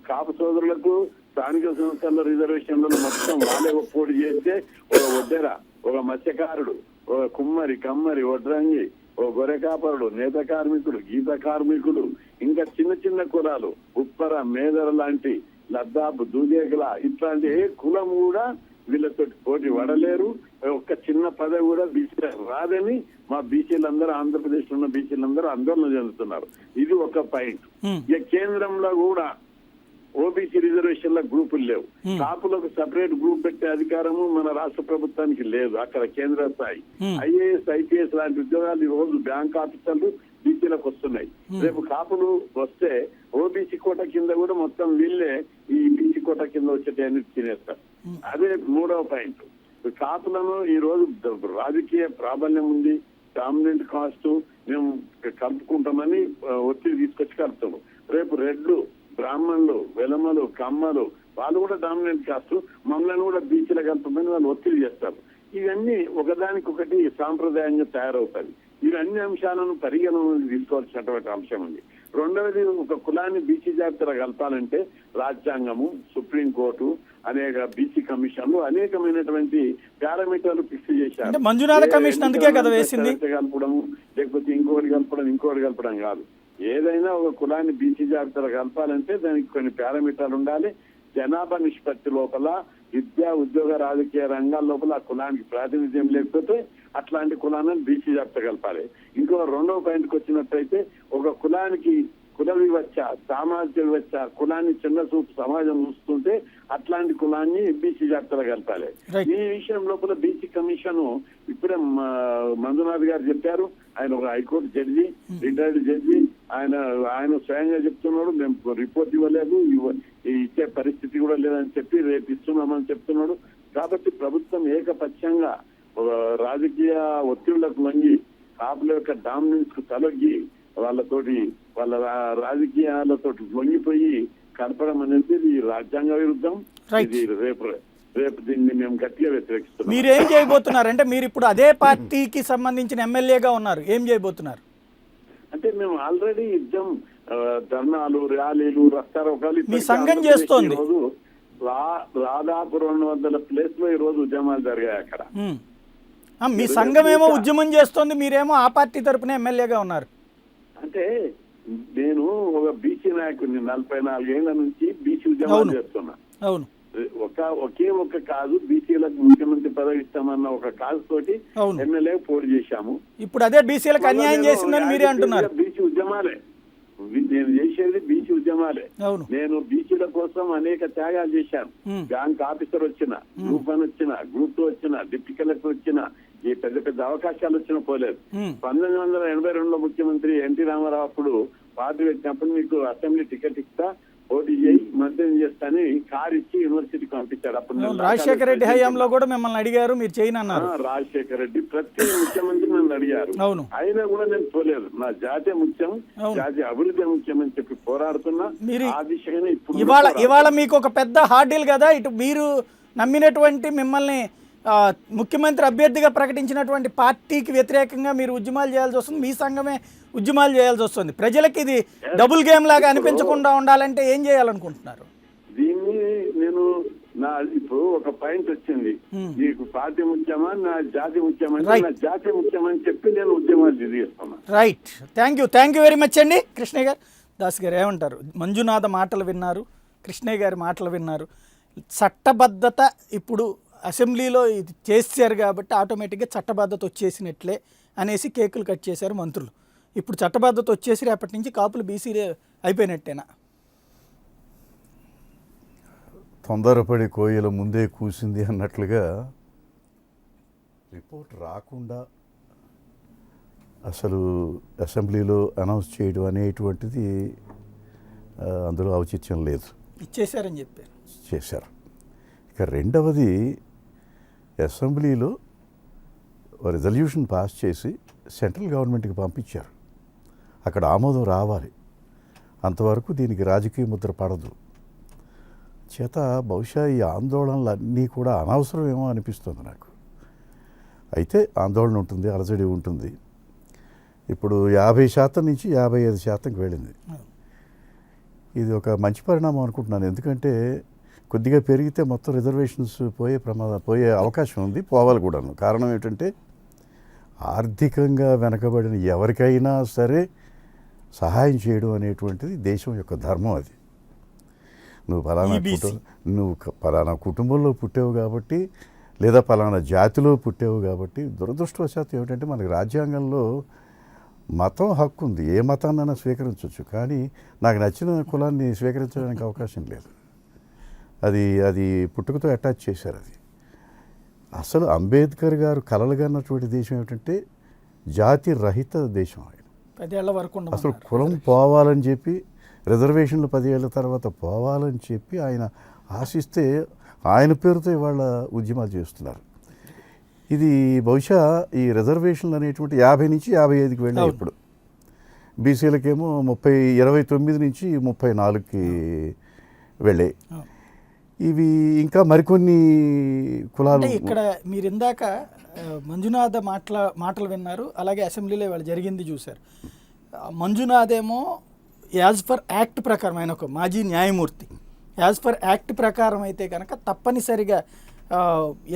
Speaker 8: కాపు సోదరులకు స్థానిక సంస్థల రిజర్వేషన్లలో మొత్తం వాళ్ళే పోటీ చేస్తే ఒక వడ్డెర, ఒక మత్స్యకారుడు, ఒక కుమ్మరి, కమ్మరి, వడ్రంగి, ఓ గొర్రె కాపరుడు, నేత కార్మికుడు, గీత కార్మికుడు, ఇంకా చిన్న చిన్న కులాలు ఉప్పర, మేదర లాంటి, లద్దాపు, దూదేగల ఇట్లాంటి ఏ కులం కూడా వీళ్ళతో పోటీ పడలేరు. ఒక్క చిన్న పదవి కూడా బీసీ రాదని మా బీసీలందరూ, ఆంధ్రప్రదేశ్ లో ఉన్న బీసీలందరూ ఆందోళన చెందుతున్నారు. ఇది ఒక పాయింట్. ఇక కేంద్రంలో కూడా ఓబీసీ రిజర్వేషన్ల గ్రూపులు లేవు. కాపులకు సపరేట్ గ్రూప్ పెట్టే అధికారము మన రాష్ట్ర ప్రభుత్వానికి లేదు. అక్కడ కేంద్ర స్థాయి ఐఏఎస్, ఐపీఎస్ లాంటి ఉద్యోగాలు ఈ రోజు బ్యాంక్ ఆఫీసర్లు బీసీలకు వస్తున్నాయి. రేపు కాపులు వస్తే ఓబీసీ కోట కింద కూడా మొత్తం వీళ్ళే ఈ బీసీ కోట కింద వచ్చేటన్ని తినేస్తారు. అదే 3వ పాయింట్. కాపులను ఈ రోజు రాజకీయ ప్రాబల్యం ఉంది, డామినెంట్ కాస్ట్, మేము కలుపుకుంటామని ఒత్తిడి తీసుకొచ్చి కలుపుతాము. రేపు రెడ్లు, బ్రాహ్మణులు, వెలమలు, కమ్మలు వాళ్ళు కూడా డామినెంట్ కాస్ట్, మమ్మల్ని కూడా బీసీలో కలుపుతామని వాళ్ళు ఒత్తిడి చేస్తారు. ఇవన్నీ ఒకదానికొకటి సాంప్రదాయంగా తయారవుతాయి. ఇవన్నీ అంశాలను పరిగణనలోకి తీసుకోవాల్సినటువంటి అంశం ఉంది. రెండవది, ఒక కులాన్ని బీసీ జాబితాలో కలపాలంటే రాజ్యాంగము, సుప్రీంకోర్టు, అనేక బీసీ కమిషన్లు అనేకమైనటువంటి పారామీటర్లు ఫిక్స్ చేశారు.
Speaker 1: మంజునాథ కమిషన్ అందుకే కదా వేసింది.
Speaker 8: కలపడం లేకపోతే ఇంకోటి కలపడం కాదు. ఏదైనా ఒక కులాన్ని బీసీ జాబితాలో కలపాలంటే దానికి కొన్ని పారామీటర్లు ఉండాలి. జనాభా నిష్పత్తి లోపల, విద్యా, ఉద్యోగ, రాజకీయ రంగాల లోపల ఆ కులానికి ప్రాతినిధ్యం లేకపోతే అట్లాంటి కులాన్ని బీసీ జాబితా కలపాలి. ఇంకో 2వ పాయింట్కి వచ్చినట్టయితే ఒక కులానికి కుల వివక్ష, సామాజిక వివక్ష, కులాన్ని చిన్న చూపు సమాజం చూస్తుంటే అట్లాంటి కులాన్ని బీసీ జాబితాలో కలపాలి. ఈ విషయం లోపల బీసీ కమిషన్ ఇప్పుడే మంజునాథ్ గారు చెప్పారు. ఆయన ఒక హైకోర్టు జడ్జి, రిటైర్డ్ జడ్జి. ఆయన స్వయంగా చెప్తున్నాడు, మేము రిపోర్ట్ ఇవ్వలేదు, ఇచ్చే పరిస్థితి కూడా లేదని చెప్పి రేపు ఇస్తున్నామని చెప్తున్నాడు. కాబట్టి ప్రభుత్వం ఏకపక్షంగా రాజకీయ ఒత్తిళ్లకు లొంగి కాపుల యొక్క డామినెన్స్ కు తలొగ్గి వాళ్ళ రాజకీయాలతోటి లొంగిపోయి కలపడం అనేది ఇది రాజ్యాంగ విరుద్ధం. ఇది రేపు దీన్ని మేము గట్టిగా వ్యతిరేకిస్తున్నాం.
Speaker 1: మీరేం చేయబోతున్నారు అంటే, మీరు ఇప్పుడు అదే పార్టీకి సంబంధించిన ఎమ్మెల్యేగా ఉన్నారు, ఏం చేయబోతున్నారు
Speaker 8: అంటే మేము ఆల్రెడీ యుద్ధం, ధర్నాలు, ర్యాలీలు, రస్తారోకాలు
Speaker 1: మీ సంఘం చేస్తోంది.
Speaker 8: దాదాపు 200 ప్లేస్ లో ఈ రోజు ఉద్యమాలు జరిగాయి అక్కడ.
Speaker 1: మీ సంఘం ఏమో ఉద్యమం చేస్తోంది, మీరేమో ఆ పార్టీ తరపున ఎమ్మెల్యేగా ఉన్నారు.
Speaker 8: అంటే నేను ఒక బీసీ నాయకుడిని, 44 ఏళ్ల నుంచి బీసీ ఉద్యమాలు చేస్తున్నా.
Speaker 1: అవును,
Speaker 8: ఒకే ఒక కాదు, బీసీలకు ముఖ్యమంత్రి పదవి ఇస్తామన్న ఒక కాజు తోటి ఎమ్మెల్యే పోటీ చేశాము.
Speaker 1: ఇప్పుడు అదే బీసీలకు అన్యాయం చేసిందని మీరే అంటున్నారు.
Speaker 8: బీసీ ఉద్యమాలే నేను చేసేది, బీసీ ఉద్యమాలే. నేను బీసీల కోసం అనేక త్యాగాలు చేశాను. బ్యాంక్ ఆఫీసర్ వచ్చిన, గ్రూప్ 1 వచ్చిన, గ్రూప్ 2 వచ్చిన, డిప్యూటీ కలెక్టర్ వచ్చిన, ఈ పెద్ద పెద్ద అవకాశాలు వచ్చినా పోలేదు. 1982లో ముఖ్యమంత్రి ఎన్టీ రామారావు అప్పుడు పార్టీ పెట్టినప్పుడు మీకు అసెంబ్లీ టికెట్ ఇస్తా, పోటీ చేయి, మంత్రిని చేస్తాని కారు ఇచ్చి యూనివర్సిటీకి పంపించాడు. అప్పుడు
Speaker 1: రాజశేఖర రెడ్డి హయాంలో కూడా మిమ్మల్ని అడిగారు, మీరు చేయనన్నారు.
Speaker 8: రాజశేఖర రెడ్డి ప్రతి ముఖ్యమంత్రి నన్ను అడిగారు, అయినా కూడా నేను పోలేదు. నా జాతీయ ముఖ్యం, జాతీయ అభివృద్ధి ముఖ్యం అని చెప్పి పోరాడుతున్నా. ఆ దిశగానే ఇప్పుడు
Speaker 1: ఇవాళ మీకు ఒక పెద్ద హార్డిల్ కదా, ఇటు మీరు నమ్మినటువంటి మిమ్మల్ని ముఖ్యమంత్రి అభ్యర్థిగా ప్రకటించినటువంటి పార్టీకి వ్యతిరేకంగా మీరు ఉద్యమాలు చేయాల్సి వస్తుంది, మీ సంఘమే ఉద్యమాలు చేయాల్సి వస్తుంది. ప్రజలకి ఇది డబుల్ గేమ్ లాగా అనిపించకుండా ఉండాలంటే ఏం చేయాలనుకుంటున్నారు?
Speaker 8: దీన్ని నేను ఇప్పుడు ఒక పాయింట్ వచ్చింది, నీకు పార్టీ ముఖ్యమా నా జాతి ముఖ్యమంటే నా జాతి ముఖ్యమని చెప్పి నేను ఉద్యమాలు చేస్తున్నాను.
Speaker 1: Right, thank you very much అండి. కృష్ణయ్య గారు, దాస్ గారు ఏమంటారు? మంజునాథ మాటలు విన్నారు, కృష్ణయ్య గారి మాటలు విన్నారు. చట్టబద్ధత ఇప్పుడు అసెంబ్లీలో ఇది చేశారు కాబట్టి ఆటోమేటిక్గా చట్టబద్ధత వచ్చేసినట్లే అనేసి కేకులు కట్ చేశారు మంత్రులు. ఇప్పుడు చట్టబద్ధత వచ్చేసి రేపటి నుంచి కాపులు బీసీ అయిపోయినట్టేనా?
Speaker 9: తొందరపడి కోయిల ముందే కూసింది అన్నట్లుగా రిపోర్ట్ రాకుండా అసలు అసెంబ్లీలో అనౌన్స్ చేయడం అనేటువంటిది అందులో ఔచిత్యం లేదు.
Speaker 1: ఇచ్చేశారని చెప్పారు,
Speaker 9: చేశారు. ఇక రెండవది, అసెంబ్లీలో రిజల్యూషన్ పాస్ చేసి సెంట్రల్ గవర్నమెంట్కి పంపించారు. అక్కడ ఆమోదం రావాలి, అంతవరకు దీనికి రాజకీయ ముద్ర పడదు. చేత బహుశా ఈ ఆందోళనలు అన్నీ కూడా అనవసరమేమో అనిపిస్తుంది నాకు. అయితే ఆందోళన ఉంటుంది, అలజడి ఉంటుంది. ఇప్పుడు 50% నుంచి 55%కి వెళ్ళింది. ఇది ఒక మంచి పరిణామం అనుకుంటున్నాను. ఎందుకంటే కొద్దిగా పెరిగితే మొత్తం రిజర్వేషన్స్ పోయే అవకాశం ఉంది, పోవాలి కూడాను. కారణం ఏంటంటే ఆర్థికంగా వెనకబడిన ఎవరికైనా సరే సహాయం చేయడం అనేటువంటిది దేశం యొక్క ధర్మం. అది నువ్వు పలానా కుటుంబంలో పుట్టావు కాబట్టి, లేదా పలానా జాతిలో పుట్టావు కాబట్టి. దురదృష్టవశాత్తు ఏమిటంటే మనకి రాజ్యాంగంలో మతం హక్కు ఉంది, ఏ మతాన్నైనా స్వీకరించవచ్చు, కానీ నాకు నచ్చిన కులాన్ని స్వీకరించడానికి అవకాశం లేదు. అది పుట్టుకతో అటాచ్ చేశారు. అది అసలు అంబేద్కర్ గారు కలలుగన్నటువంటి దేశం ఏమిటంటే జాతి రహిత దేశం. ఆయన
Speaker 1: 10 ఏళ్ల వరకు
Speaker 9: అసలు కులం పోవాలని చెప్పి, రిజర్వేషన్లు 10 ఏళ్ల తర్వాత పోవాలని చెప్పి ఆయన ఆశిస్తే ఆయన పేరుతో ఇవాళ ఉద్యమాలు చేస్తున్నారు. ఇది బహుశా ఈ రిజర్వేషన్లు అనేటువంటి 50 నుంచి 55కి వెళ్ళాయి. ఇప్పుడు బీసీలకేమో 29 నుంచి 34కి వెళ్ళాయి. ఇవి ఇంకా మరికొన్ని కులాలు.
Speaker 1: ఇక్కడ మీరు ఇందాక మంజునాథ మాటలు విన్నారు, అలాగే అసెంబ్లీలో ఇవాళ జరిగింది చూశారు. మంజునాథ్ ఏమో యాజ్ పర్ యాక్ట్ ప్రకారం, ఆయన ఒక మాజీ న్యాయమూర్తి, యాజ్ పర్ యాక్ట్ ప్రకారం అయితే కనుక తప్పనిసరిగా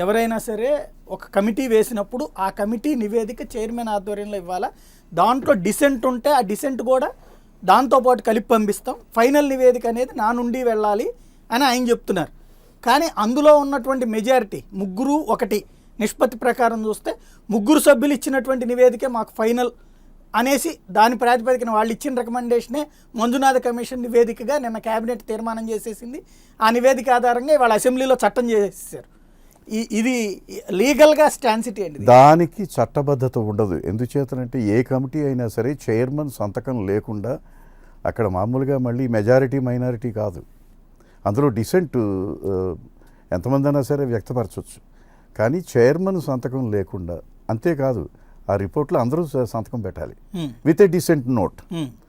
Speaker 1: ఎవరైనా సరే ఒక కమిటీ వేసినప్పుడు ఆ కమిటీ నివేదిక చైర్మన్ ఆధ్వర్యంలో ఇవ్వాలా. దాంట్లో డిసెంట్ ఉంటే ఆ డిసెంట్ కూడా దాంతోపాటు కలిపి పంపిస్తాం, ఫైనల్ నివేదిక అనేది నా నుండి వెళ్ళాలి అని ఆయన చెప్తున్నారు. కానీ అందులో ఉన్నటువంటి మెజారిటీ 3-1 నిష్పత్తి ప్రకారం చూస్తే 3 సభ్యులు ఇచ్చినటువంటి నివేదికే మాకు ఫైనల్ అనేసి దాని ప్రాతిపదికన వాళ్ళు ఇచ్చిన రికమెండేషనే మంజునాథ కమిషన్ నివేదికగా నిన్న కేబినెట్ తీర్మానం చేసేసింది. ఆ నివేదిక ఆధారంగా వాళ్ళ అసెంబ్లీలో చట్టం చేసేసారు. ఇది లీగల్గా స్టాన్సిటీ అండి.
Speaker 9: దానికి చట్టబద్ధత ఉండదు. ఎందుచేతనంటే ఏ కమిటీ అయినా సరే చైర్మన్ సంతకం లేకుండా అక్కడ మామూలుగా మళ్ళీ మెజారిటీ మైనారిటీ కాదు, అందులో డిసెంట్ ఎంతమంది అయినా సరే వ్యక్తపరచవచ్చు. కానీ చైర్మన్ సంతకం లేకుండా, అంతేకాదు ఆ రిపోర్ట్లో అందరూ సంతకం పెట్టాలి విత్ ఏ డిసెంట్ నోట్.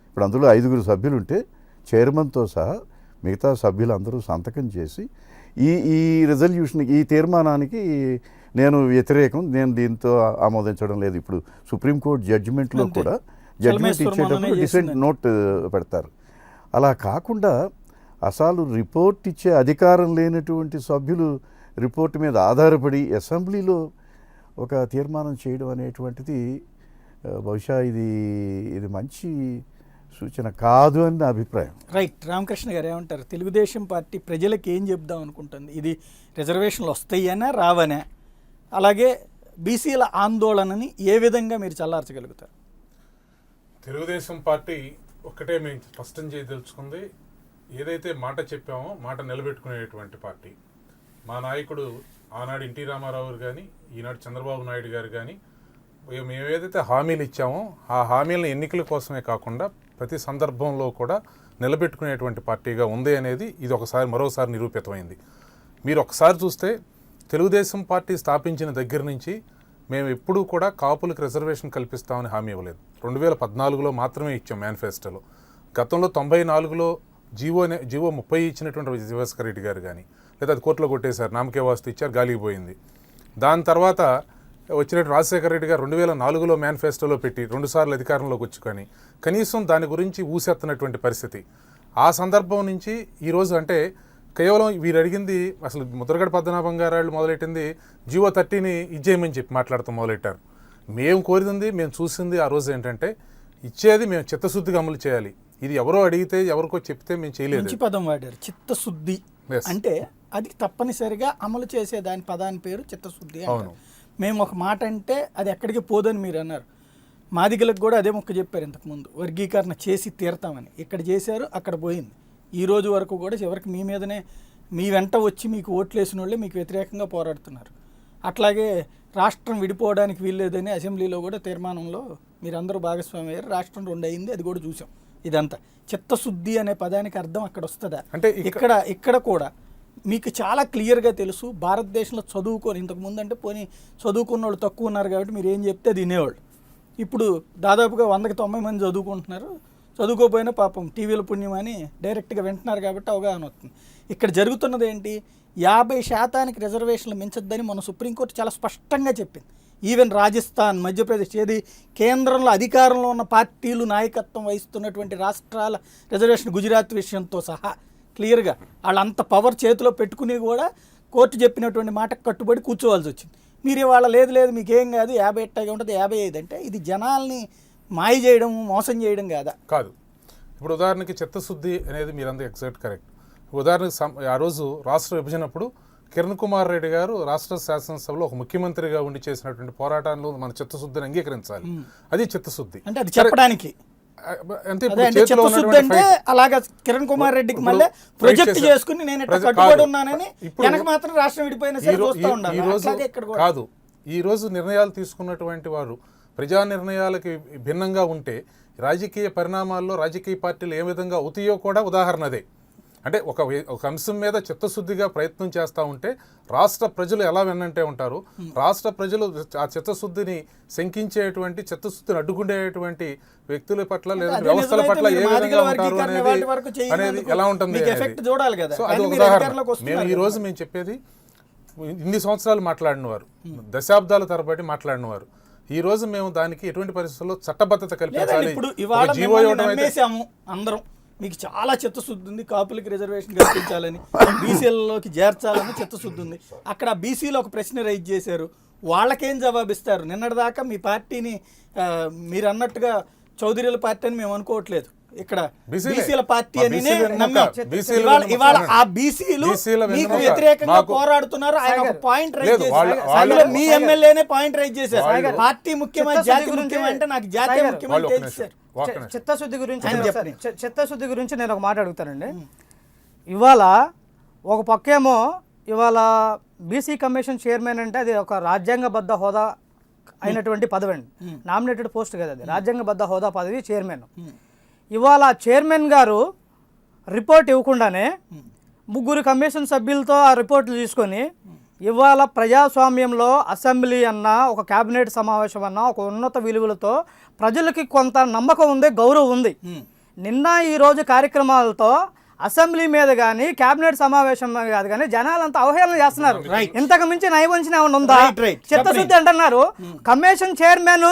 Speaker 9: ఇప్పుడు అందులో 5 సభ్యులు ఉంటే చైర్మన్తో సహా మిగతా సభ్యులు అందరూ సంతకం చేసి ఈ రిజల్యూషన్కి, ఈ తీర్మానానికి నేను వ్యతిరేకం, నేను దీంతో ఆమోదించడం లేదు. ఇప్పుడు సుప్రీంకోర్టు జడ్జిమెంట్లో కూడా జడ్జిమెంట్ ఇచ్చేటప్పుడు డిసెంట్ నోట్ పెడతారు. అలా కాకుండా అసలు రిపోర్ట్ ఇచ్చే అధికారం లేనటువంటి సభ్యులు రిపోర్ట్ మీద ఆధారపడి అసెంబ్లీలో ఒక తీర్మానం చేయడం అనేటువంటిది బహుశా ఇది మంచి సూచన కాదు అని నా అభిప్రాయం.
Speaker 1: రైట్. రామకృష్ణ గారు ఏమంటారు? తెలుగుదేశం పార్టీ ప్రజలకు ఏం చెప్దాం అనుకుంటుంది? ఇది రిజర్వేషన్లు వస్తాయనా రావనా? అలాగే బీసీల ఆందోళనని ఏ విధంగా మీరు చల్లార్చగలుగుతారు?
Speaker 10: తెలుగుదేశం పార్టీ ఒక్కటే మేము స్పష్టం చేయదలుచుకుంది, ఏదైతే మాట చెప్పామో మాట నిలబెట్టుకునేటువంటి పార్టీ. మా నాయకుడు ఆనాడు ఎన్టీ రామారావు గారు కానీ, ఈనాడు చంద్రబాబు నాయుడు గారు కానీ, మేము ఏదైతే హామీలు ఇచ్చామో ఆ హామీలను ఎన్నికల కోసమే కాకుండా ప్రతి సందర్భంలో కూడా నిలబెట్టుకునేటువంటి పార్టీగా ఉంది అనేది ఇది మరోసారి నిరూపితమైంది. మీరు ఒకసారి చూస్తే తెలుగుదేశం పార్టీ స్థాపించిన దగ్గర నుంచి మేము ఎప్పుడూ కూడా కాపులకు రిజర్వేషన్ కల్పిస్తామని హామీ ఇవ్వలేదు. 2014లో మాత్రమే ఇచ్చాం మేనిఫెస్టోలో. గతంలో 94లో జీవో 30 ఇచ్చినటువంటి విజయభాస్కర్ రెడ్డి గారు కానీ, లేదా అది కోర్టులో కొట్టేశారు, నామకే వాస్తు ఇచ్చారు, గాలికి పోయింది. దాని తర్వాత వచ్చినట్టు రాజశేఖర రెడ్డి గారు 2004లో మేనిఫెస్టోలో పెట్టి 2 సార్లు అధికారంలోకి వచ్చి కానీ కనీసం దాని గురించి ఊసెత్తనటువంటి పరిస్థితి. ఆ సందర్భం నుంచి ఈరోజు అంటే కేవలం వీరు అడిగింది, అసలు ముద్రగడ పద్మనాభం గారు మొదలెట్టింది జీవో 30ని ఇచ్చేయమని చెప్పి మాట్లాడుతూ మొదలెట్టారు. మేము కోరింది, మేము చూసింది ఆ రోజు ఏంటంటే ఇచ్చేది మేము చిత్తశుద్ధిగా అమలు చేయాలి. ఇది ఎవరో అడిగితే ఎవరికో చెప్తే మేము చేయలేదు.
Speaker 1: మంచి పదం వాడారు, చిత్తశుద్ధి. అంటే అది తప్పనిసరిగా అమలు చేసే పదాని పేరు చిత్తశుద్ధి. అవును, మేము ఒక మాట అంటే అది ఎక్కడికి పోదని మీరు అన్నారు. మాదిగలకు కూడా అదే మొక్క చెప్పారు ఇంతకుముందు, వర్గీకరణ చేసి తీరతామని. ఇక్కడ చేశారు, అక్కడ పోయింది. ఈ రోజు వరకు కూడా చివరికి మీ మీదనే, మీ వెంట వచ్చి మీకు ఓట్లు వేసిన వాళ్ళే మీకు వ్యతిరేకంగా పోరాడుతున్నారు. అట్లాగే రాష్ట్రం విడిపోవడానికి వీల్లేదని అసెంబ్లీలో కూడా తీర్మానంలో మీరందరూ భాగస్వామి అయ్యారు. రాష్ట్రం 2 అయింది, అది కూడా చూసాం. ఇదంతా చిత్తశుద్ధి అనే పదానికి అర్థం అక్కడ వస్తుందా? అంటే ఇక్కడ కూడా మీకు చాలా క్లియర్గా తెలుసు, భారతదేశంలో చదువుకొని ఇంతకుముందు అంటే పోనీ చదువుకున్న వాళ్ళు తక్కువ ఉన్నారు కాబట్టి మీరు ఏం చెప్తే అది వినేవాళ్ళు. ఇప్పుడు దాదాపుగా 100కి 90 మంది చదువుకుంటున్నారు. చదువుకోపోయినా పాపం టీవీల పుణ్యం అని డైరెక్ట్గా వింటున్నారు కాబట్టి అవగాహన అవుతుంది. ఇక్కడ జరుగుతున్నది ఏంటి? 50% రిజర్వేషన్లు మించొద్దని మన సుప్రీంకోర్టు చాలా స్పష్టంగా చెప్పింది. ఈవెన్ రాజస్థాన్, మధ్యప్రదేశ్, ఏది కేంద్రంలో అధికారంలో ఉన్న పార్టీలు నాయకత్వం వహిస్తున్నటువంటి రాష్ట్రాల రిజర్వేషన్, గుజరాత్ విషయంతో సహా క్లియర్గా వాళ్ళంత పవర్ చేతిలో పెట్టుకుని కూడా కోర్టు చెప్పినటువంటి మాటకు కట్టుబడి కూర్చోవాల్సి వచ్చింది. మీరు ఇవాళ లేదు మీకేం కాదు 50 ఎట్టాగా ఉంటుంది 55 అంటే ఇది జనాల్ని మాయ చేయడం, మోసం చేయడం కాదా?
Speaker 10: కాదు. ఇప్పుడు ఉదాహరణకి చిత్తశుద్ధి అనేది మీరందరూ ఎగ్జాక్ట్ కరెక్ట్. ఉదాహరణకి ఆ రోజు రాష్ట్ర విభజనప్పుడు కిరణ్ కుమార్ రెడ్డి గారు రాష్ట్ర శాసనసభలో ఒక ముఖ్యమంత్రిగా ఉండి చేసినటువంటి పోరాటాల్లో మన చిత్తశుద్ధిని అంగీకరించాలి. అది చిత్తశుద్ధి
Speaker 1: అంటే అది చెప్పడానికి. అంటే అలాగా కిరణ్ కుమార్ రెడ్డికి మళ్ళీ ప్రొజెక్ట్ చేసుకుని నేను ఇట్లా కట్టుబడి ఉన్నానని వెనక మాత్రం రాష్ట్రం విడిపోయిన సరే చూస్తూ ఉండాలి.
Speaker 10: కాదు, ఈ రోజు నిర్ణయాలు తీసుకున్నటువంటి వారు ప్రజా నిర్ణయాలకి భిన్నంగా ఉంటే రాజకీయ పరిణామాల్లో రాజకీయ పార్టీలు ఏ విధంగా అవుతాయో కూడా ఉదాహరణ అదే. అంటే ఒక అంశం మీద చిత్తశుద్ధిగా ప్రయత్నం చేస్తూ ఉంటే రాష్ట్ర ప్రజలు ఎలా వెన్నంటే ఉంటారు, రాష్ట్ర ప్రజలు ఆ చిత్తశుద్ధిని శంకించేటువంటి, చిత్తశుద్ధిని అడ్డుకునేటువంటి వ్యక్తుల పట్ల లేదా వ్యవస్థల పట్ల ఏ విధంగా ఉంటారు అనేది ఎలా ఉంటుంది. సో అది ఒక ఉదాహరణ. మేము చెప్పేది ఇన్ని సంవత్సరాలు మాట్లాడినవారు, దశాబ్దాల తరబడి మాట్లాడినవారు, ఈ రోజు మేము దానికి ఎటువంటి పరిస్థితుల్లో చట్టబద్ధత కల్పించాలి.
Speaker 1: ఇప్పుడు ఇవాళ నమ్మేశాము అందరం, మీకు చాలా చిత్తశుద్ధి ఉంది, కాపులకి రిజర్వేషన్ కల్పించాలని, బీసీలలోకి చేర్చాలని చిత్తశుద్ధి ఉంది. అక్కడ బీసీలో ఒక ప్రశ్న రైజ్ చేశారు, వాళ్ళకేం జవాబిస్తారు? నిన్నటిదాకా మీ పార్టీని మీరు అన్నట్టుగా చౌదరీల పార్టీ అని మేము అనుకోవట్లేదు, ఇక్కడ
Speaker 10: బీసీలే.
Speaker 1: బీసీల పార్టీ
Speaker 10: మా
Speaker 1: అని
Speaker 10: బీసీల వెన్నెముక.
Speaker 1: నమ్మాం.
Speaker 10: బీసీల
Speaker 1: ఇవాళ
Speaker 10: వెన్నెముక.
Speaker 1: ఆ బీసీలు
Speaker 10: బీసీల
Speaker 1: మీకు
Speaker 10: వెన్నెముక.
Speaker 1: వ్యతిరేకంగా
Speaker 10: మాకు-
Speaker 1: పోరాడుతున్నారు. ఆయన ఒక పాయింట్ రైజ్
Speaker 10: లేదు,
Speaker 1: చేశారు.
Speaker 10: వాళ్ళ-
Speaker 1: అందులో మీ ఎమ్మెల్యేనే పాయింట్ రైజ్ చేశారు.
Speaker 10: వాళ్ళు-
Speaker 1: పార్టీ ముఖ్యమా జాతి ముఖ్యమా అంటే నాకు జాతి ముఖ్యమని
Speaker 10: వాళ్ళు ఒక నిమిషం,
Speaker 1: తెలిసారు.
Speaker 10: ఒక్క నిమిషం.
Speaker 5: చిత్తశుద్ధి గురించి
Speaker 1: ఆయన
Speaker 5: నేను
Speaker 1: చెప్పండి.
Speaker 5: ఒకసారి- చిత్తశుద్ధి గురించి నేను ఒక మాట అడుగుతానండి. ఇవాళ ఒక పక్కేమో ఇవాళ బీసీ కమిషన్ చైర్మన్ అంటే అది ఒక రాజ్యాంగబద్ధ హోదా అయినటువంటి పదవి అండి. నామినేటెడ్ పోస్ట్ కదా, అది రాజ్యాంగబద్ధ హోదా పదవి చైర్మన్. ఇవాళ చైర్మన్ గారు రిపోర్ట్ ఇవ్వకుండానే ముగ్గురు కమిషన్ సభ్యులతో ఆ రిపోర్ట్లు తీసుకొని ఇవాళ ప్రజాస్వామ్యంలో అసెంబ్లీ అన్న ఒక కేబినెట్ సమావేశం అన్న ఒక ఉన్నత విలువలతో ప్రజలకి కొంత నమ్మకం ఉంది, గౌరవం ఉంది. నిన్న ఈరోజు కార్యక్రమాలతో అసెంబ్లీ మీద కానీ కేబినెట్ సమావేశం కాదు కానీ జనాలంతా అవహేళన చేస్తున్నారు. ఇంతకు మించి నయవంచన ఏమైనా ఉందా? చిత్తశుద్ధి అంటున్నారు. కమిషన్ చైర్మన్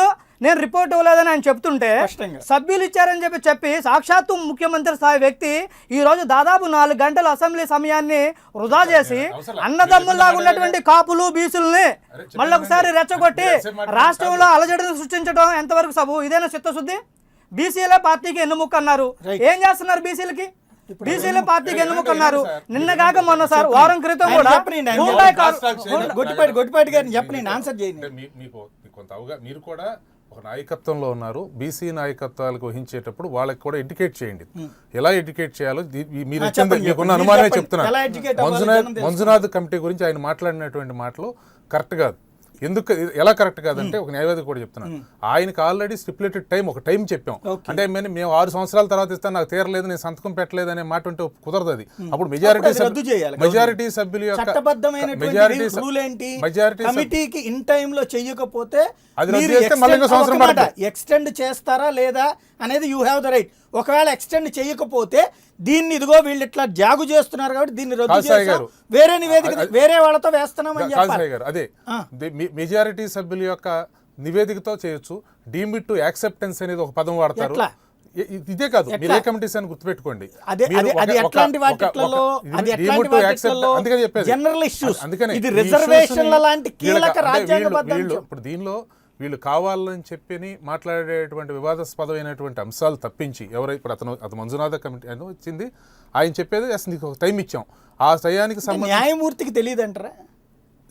Speaker 5: నేను రిపోర్ట్ ఇవ్వలేదని ఆయన చెప్తుంటే సభ్యులు ఇచ్చారని చెప్పి సాక్షాత్తు ముఖ్యమంత్రి స్థాయి వ్యక్తి ఈ రోజు దాదాపు 4 గంటల అసెంబ్లీ సమయాన్ని వృధా చేసి అన్నదమ్ముల్లాగా ఉన్నటువంటి కాపులు బీసీలని మళ్ళొకసారి రెచ్చగొట్టి రాష్ట్రంలో అలజడిని సృష్టించడం ఎంతవరకు సబు? ఇదేనా చిత్తశుద్ధి? బీసీలే పార్టీకి ఎన్నుముక్క అన్నారు. ఏం చేస్తున్నారు బీసీలకి? బీసీల పార్టీకి ఎన్నుముకున్నారు. నిన్న కాక మొన్న సార్ వారం క్రితం కూడా
Speaker 1: గొట్టిపాటి గారిని చెప్పండి, ఆన్సర్ చేయండి.
Speaker 10: మీకు కొంత మీరు కూడా ఒక నాయకత్వంలో ఉన్నారు. బీసీ నాయకత్వాలకు వహించేటప్పుడు వాళ్ళకి కూడా ఎడ్యుకేట్ చేయండి. ఎలా ఎడ్యుకేట్ చేయాలో మీరు మీకున్న అనుమానమే చెప్తున్నారు. మంజునాథ్ కమిటీ గురించి ఆయన మాట్లాడినటువంటి మాటలు కరెక్ట్ కాదు. ఎందుకు ఎలా కరెక్ట్ కాదంటే ఒక న్యాయవాది కూడా చెప్తున్నాను. ఆయనకి ఆల్రెడీ స్టిపులేటెడ్ టైం ఒక టైం చెప్పాం. అంటే మేము 6 సంవత్సరాల తర్వాత ఇస్తాను, నాకు తీరలేదు, నేను సంతకం పెట్టలేదు అనే మాట ఉంటే కుదరదు. అది అప్పుడు మెజారిటీ సభ్యుల యొక్క
Speaker 1: కమిటీకి ఇన్ టైం లో చెయ్యకపోతే ఎక్స్టెండ్ చేస్తారా లేదా అనేది యూ హ్యావ్ ద రైట్. ఒకవేళ ఎక్స్టెండ్ చేయకపోతే దీన్ని ఇదిగో వీళ్ళు ఇట్లా జాగు చేస్తున్నారు కాబట్టి దీన్ని రద్దు చేస్తారు, వేరే నివేదిక వేరే వాళ్ళతో వేస్తున్నామని చెప్పాలి.
Speaker 10: అదే మెజారిటీ సభ్యుల యొక్క నివేదికతో చేయొచ్చు. డీమ్డ్ టు యాక్సెప్టెన్స్ అనేది ఒక పదం వాడతారు. ఇదే కాదు, మీరు ఏ కమిటీస్ అని గుర్తుపెట్టుకోండి. ఇప్పుడు దీనిలో వీళ్ళు కావాలని చెప్పి మాట్లాడేటువంటి వివాదాస్పదమైనటువంటి అంశాలు తప్పించి ఇప్పుడు అతను మంజునాథ కమిటీ అని వచ్చింది, ఆయన చెప్పేది అసలు నీకు టైం ఇచ్చాం, ఆ టయానికి సంబంధించి
Speaker 1: న్యాయమూర్తికి తెలియదు అంటారా?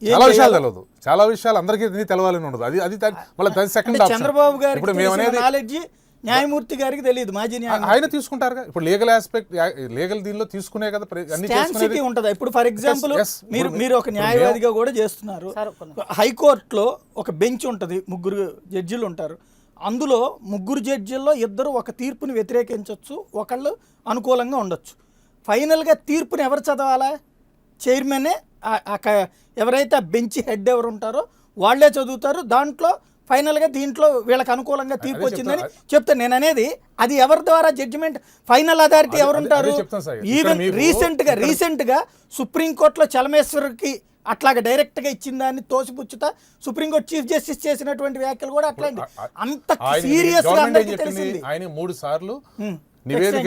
Speaker 10: చాలా విషయాలు తెలియదు, చాలా విషయాలు అందరికీ తెలవాలని ఉండదు. అది మళ్ళీ సెకండ్
Speaker 1: చంద్రబాబు గారు ఇప్పుడు నాలెడ్జ్ న్యాయమూర్తి గారికి తెలియదు, మాజీ
Speaker 10: ఆయన తీసుకుంటారుగా. ఇప్పుడు లీగల్ ఆస్పెక్ట్ లీగల్ దీనిలో తీసుకునే కదా
Speaker 1: అన్ని ఉంటదా. ఇప్పుడు ఫర్ ఎగ్జాంపుల్ మీరు ఒక న్యాయవాదిగా కూడా చేస్తున్నారు. హైకోర్టులో ఒక బెంచ్ ఉంటుంది, 3 జడ్జిలు ఉంటారు. అందులో 3 జడ్జిల్లో 2 ఒక తీర్పుని వ్యతిరేకించవచ్చు, ఒకళ్ళు అనుకూలంగా ఉండొచ్చు. ఫైనల్గా తీర్పుని ఎవరు చదవాలా? చైర్మనే, ఎవరైతే బెంచ్ హెడ్ ఎవరు ఉంటారో వాళ్ళే చదువుతారు. దాంట్లో ఫైనల్గా దీంట్లో వీళ్ళకి అనుకూలంగా తీర్పు వచ్చిందని చెప్తాను. నేను అనేది అది ఎవరి ద్వారా జడ్జిమెంట్ ఫైనల్ అథారిటీ ఎవరుంటారు? ఈవెన్ రీసెంట్గా సుప్రీంకోర్టులో చలమేశ్వర్కి అట్లాగా డైరెక్ట్గా ఇచ్చిన దాన్ని తోసిపుచ్చుతా సుప్రీంకోర్టు చీఫ్ జస్టిస్ చేసినటువంటి వ్యాఖ్యలు కూడా అట్లాంటి అంత సీరియస్ గా అందరికీ తెలిసింది.
Speaker 10: ఆయన 3 సార్లు నివేదిక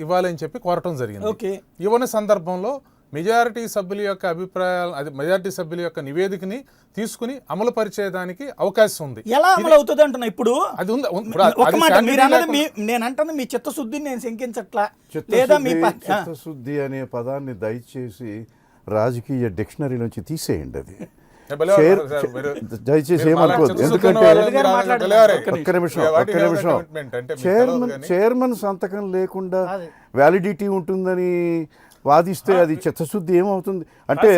Speaker 10: ఇవ్వాలని చెప్పి కోరటం జరిగింది. ఇవ్వని సందర్భంలో మెజారిటీ సభ్యుల యొక్క అభిప్రాయాలు, అది మెజారిటీ సభ్యుల యొక్క నివేదికని తీసుకుని అమలు పరిచేదానికి అవకాశం ఉంది.
Speaker 1: ఎలా అమలు అవుతుంది అంటున్నా? ఇప్పుడు ఒక మాట మీరు అన్నది, నేను అంటున్నా మీ చిత్తశుద్ధిని నేను శంకించట్లా, లేదా మీ
Speaker 9: చిత్తశుద్ధి అనే పదాన్ని దయచేసి రాజకీయ డిక్షనరీ నుంచి తీసేయండి. అది దయచేసి ఏమనుకోవద్దు. ఎందుకంటే ఒక్క నిమిషం చైర్మన్ సంతకం లేకుండా వ్యాలిడిటీ ఉంటుందని వాదిస్తే అది చిత్తశుద్ధి ఏమవుతుంది? అంటే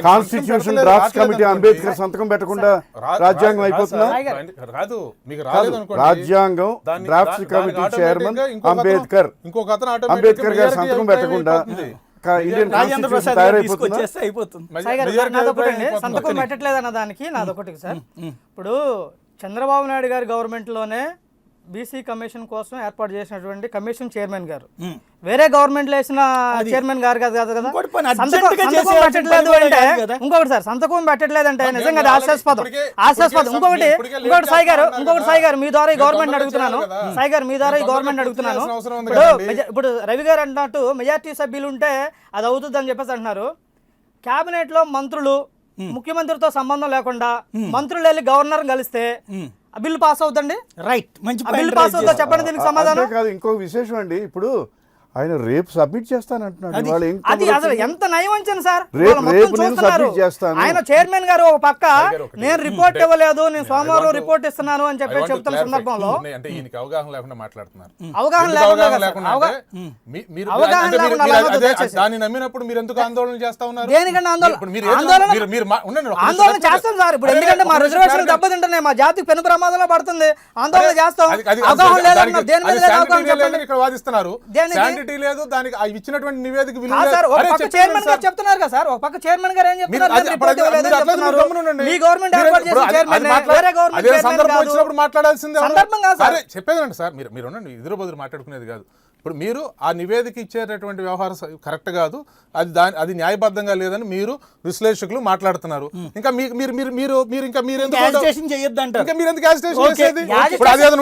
Speaker 9: కాన్స్టిట్యూషన్ డ్రాఫ్ట్ కమిటీ అంబేద్కర్ సంతకం పెట్టకుండా రాజ్యాంగం అయిపోతుందా? రాజ్యాంగం డ్రాఫ్ట్ కమిటీ చైర్మన్ అంబేద్కర్ గారు సంతకం పెట్టకుండా ఇండియన్ కాన్స్టిట్యూషన్ తయారైపోతుంది.
Speaker 5: సంతకం పెట్టట్లేదు అన్న దానికి నాదొకటి సార్. ఇప్పుడు చంద్రబాబు నాయుడు గారి గవర్నమెంట్లోనే బీసీ కమిషన్ కోసం ఏర్పాటు చేసినటువంటి కమిషన్ చైర్మన్ గారు వేరే గవర్నమెంట్ లో వేసిన చైర్మన్ గారు కాదు కదా. సంతకం పెట్టట్లేదు అంటే ఇంకొకటి సార్, సంతకం పెట్టట్లేదంటే నిజంగా హాస్యాస్పదం. ఇంకొకటి సాయి గారు మీ ద్వారా ఈ గవర్నమెంట్ అడుగుతున్నాను. ఇప్పుడు రవి గారు అంటున్నట్టు మెజార్టీ సభ్యులు ఉంటే అది అవుతుంది అని చెప్పేసి అంటున్నారు. కేబినెట్ లో మంత్రులు ముఖ్యమంత్రితో సంబంధం లేకుండా మంత్రులు వెళ్ళి గవర్నర్ కలిస్తే ఆ బిల్లు పాస్ అవుతుందండి?
Speaker 1: రైట్, మంచి
Speaker 5: ఆ బిల్లు పాస్ అవుతుందా చెప్పండి దీనికి సమాధానం.
Speaker 9: కాదు, ఇంకొక విశేషం అండి, ఇప్పుడు ఆయన రేపు సబ్మిట్ చేస్తానంటున్నాడు. వాళ్ళు ఏం
Speaker 5: అది అసలు ఎంత నయవంచన సార్.
Speaker 9: రేపు
Speaker 5: వాళ్ళు మొత్తం
Speaker 9: నేను
Speaker 5: చూస్తున్నారు.
Speaker 9: సబ్మిట్ చేస్తాను.
Speaker 5: ఆయన చైర్మన్ గారు ఒక పక్క నేను రిపోర్ట్ ఇవ్వలేదు, నేను సోమవారం రిపోర్ట్ ఇస్తున్నాను అని చెప్పి చెప్తున్న సందర్భంలో
Speaker 10: అంటే ఈయనకి అవగాహన లేకుండా మాట్లాడుతున్నారు.
Speaker 5: అవగాహన
Speaker 10: దాన్ని నమ్మినప్పుడు మీరు ఎందుకు ఆందోళన చేస్తా ఉన్నారు?
Speaker 5: దేనికంటే ఆందోళన చేస్తాం సార్. ఇప్పుడు ఎందుకంటే మా రిజర్వేషన్ దెబ్బతింటున్నాయి, మా జాతికి పెను ప్రమాదంలో పడుతుంది, ఆందోళన చేస్తాం. అవగాహన లేదన్నారు. దేని మీద లేదు అవగాహన చెప్పండి.
Speaker 10: ఇక్కడ వాదిస్తున్నారు శానిటీ లేదు, దానికి ఇచ్చినటువంటి నివేదిక విలువ లేదు.
Speaker 5: సార్, ఒక పక్క చైర్మన్ గారు చెప్తున్నారు కదా సార్, ఒక పక్క చైర్మన్ గారు ఏం చెప్తున్నారు? మీ గవర్నమెంట్ ఏర్పాటు చేసిన చైర్మన్ వేరే గవర్నమెంట్
Speaker 10: సందర్భం వచ్చినప్పుడు మాట్లాడాల్సిందే.
Speaker 5: సందర్భం కాదు సార్.
Speaker 10: చెప్పేదండి సార్, మీరు ఎదురు బదులు మాట్లాడుకునేది కాదు. ఇప్పుడు మీరు ఆ నివేదిక ఇచ్చేటటువంటి వ్యవహారం కరెక్ట్ కాదు, అది న్యాయబద్ధంగా లేదని మీరు విశ్లేషకులు మాట్లాడుతున్నారు. ఇంకా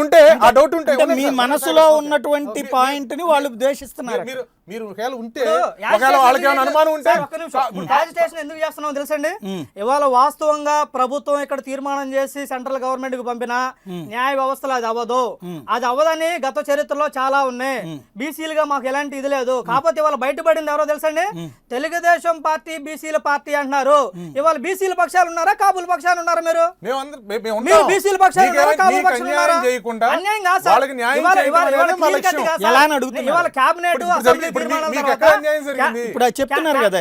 Speaker 10: ఉంటే ఆ డౌట్ ఉంటే
Speaker 1: మీ మనసులో ఉన్నటువంటి పాయింట్ ని వాళ్ళు ఉద్దేశిస్తున్నారు.
Speaker 10: మీరు ఒకవేళ ఉంటే ఒకవేళ వాళ్ళకి ఏమైనా అనుమానం ఉంటే
Speaker 5: ఎందుకు చేస్తున్నాం తెలుసండి. ఇవాళ వాస్తవంగా ప్రభుత్వం ఇక్కడ తీర్మానం చేసి సెంట్రల్ గవర్నమెంట్ కు పంపిన న్యాయ వ్యవస్థలో అది అవ్వదని గత చరిత్రలో చాలా ఉన్నాయి. బీసీలుగా మాకు ఎలాంటి ఇది లేదు. కాకపోతే ఇవాళ బయటపడింది ఎవరో తెలుసండి, తెలుగుదేశం పార్టీ బీసీల పార్టీ అంటున్నారు. ఇవాళ బీసీల పక్షాలు ఉన్నారా, కాపుల పక్షాలు ఉన్నారా? మీరు బీసీల పక్షాలు ఉన్నారా, కాపుల పక్షాలు ఉన్నారా? అన్యాయం కాదు సార్. ఇవాళ క్యాబినెట్
Speaker 1: ఇప్పుడు చెప్తున్నారు కదా,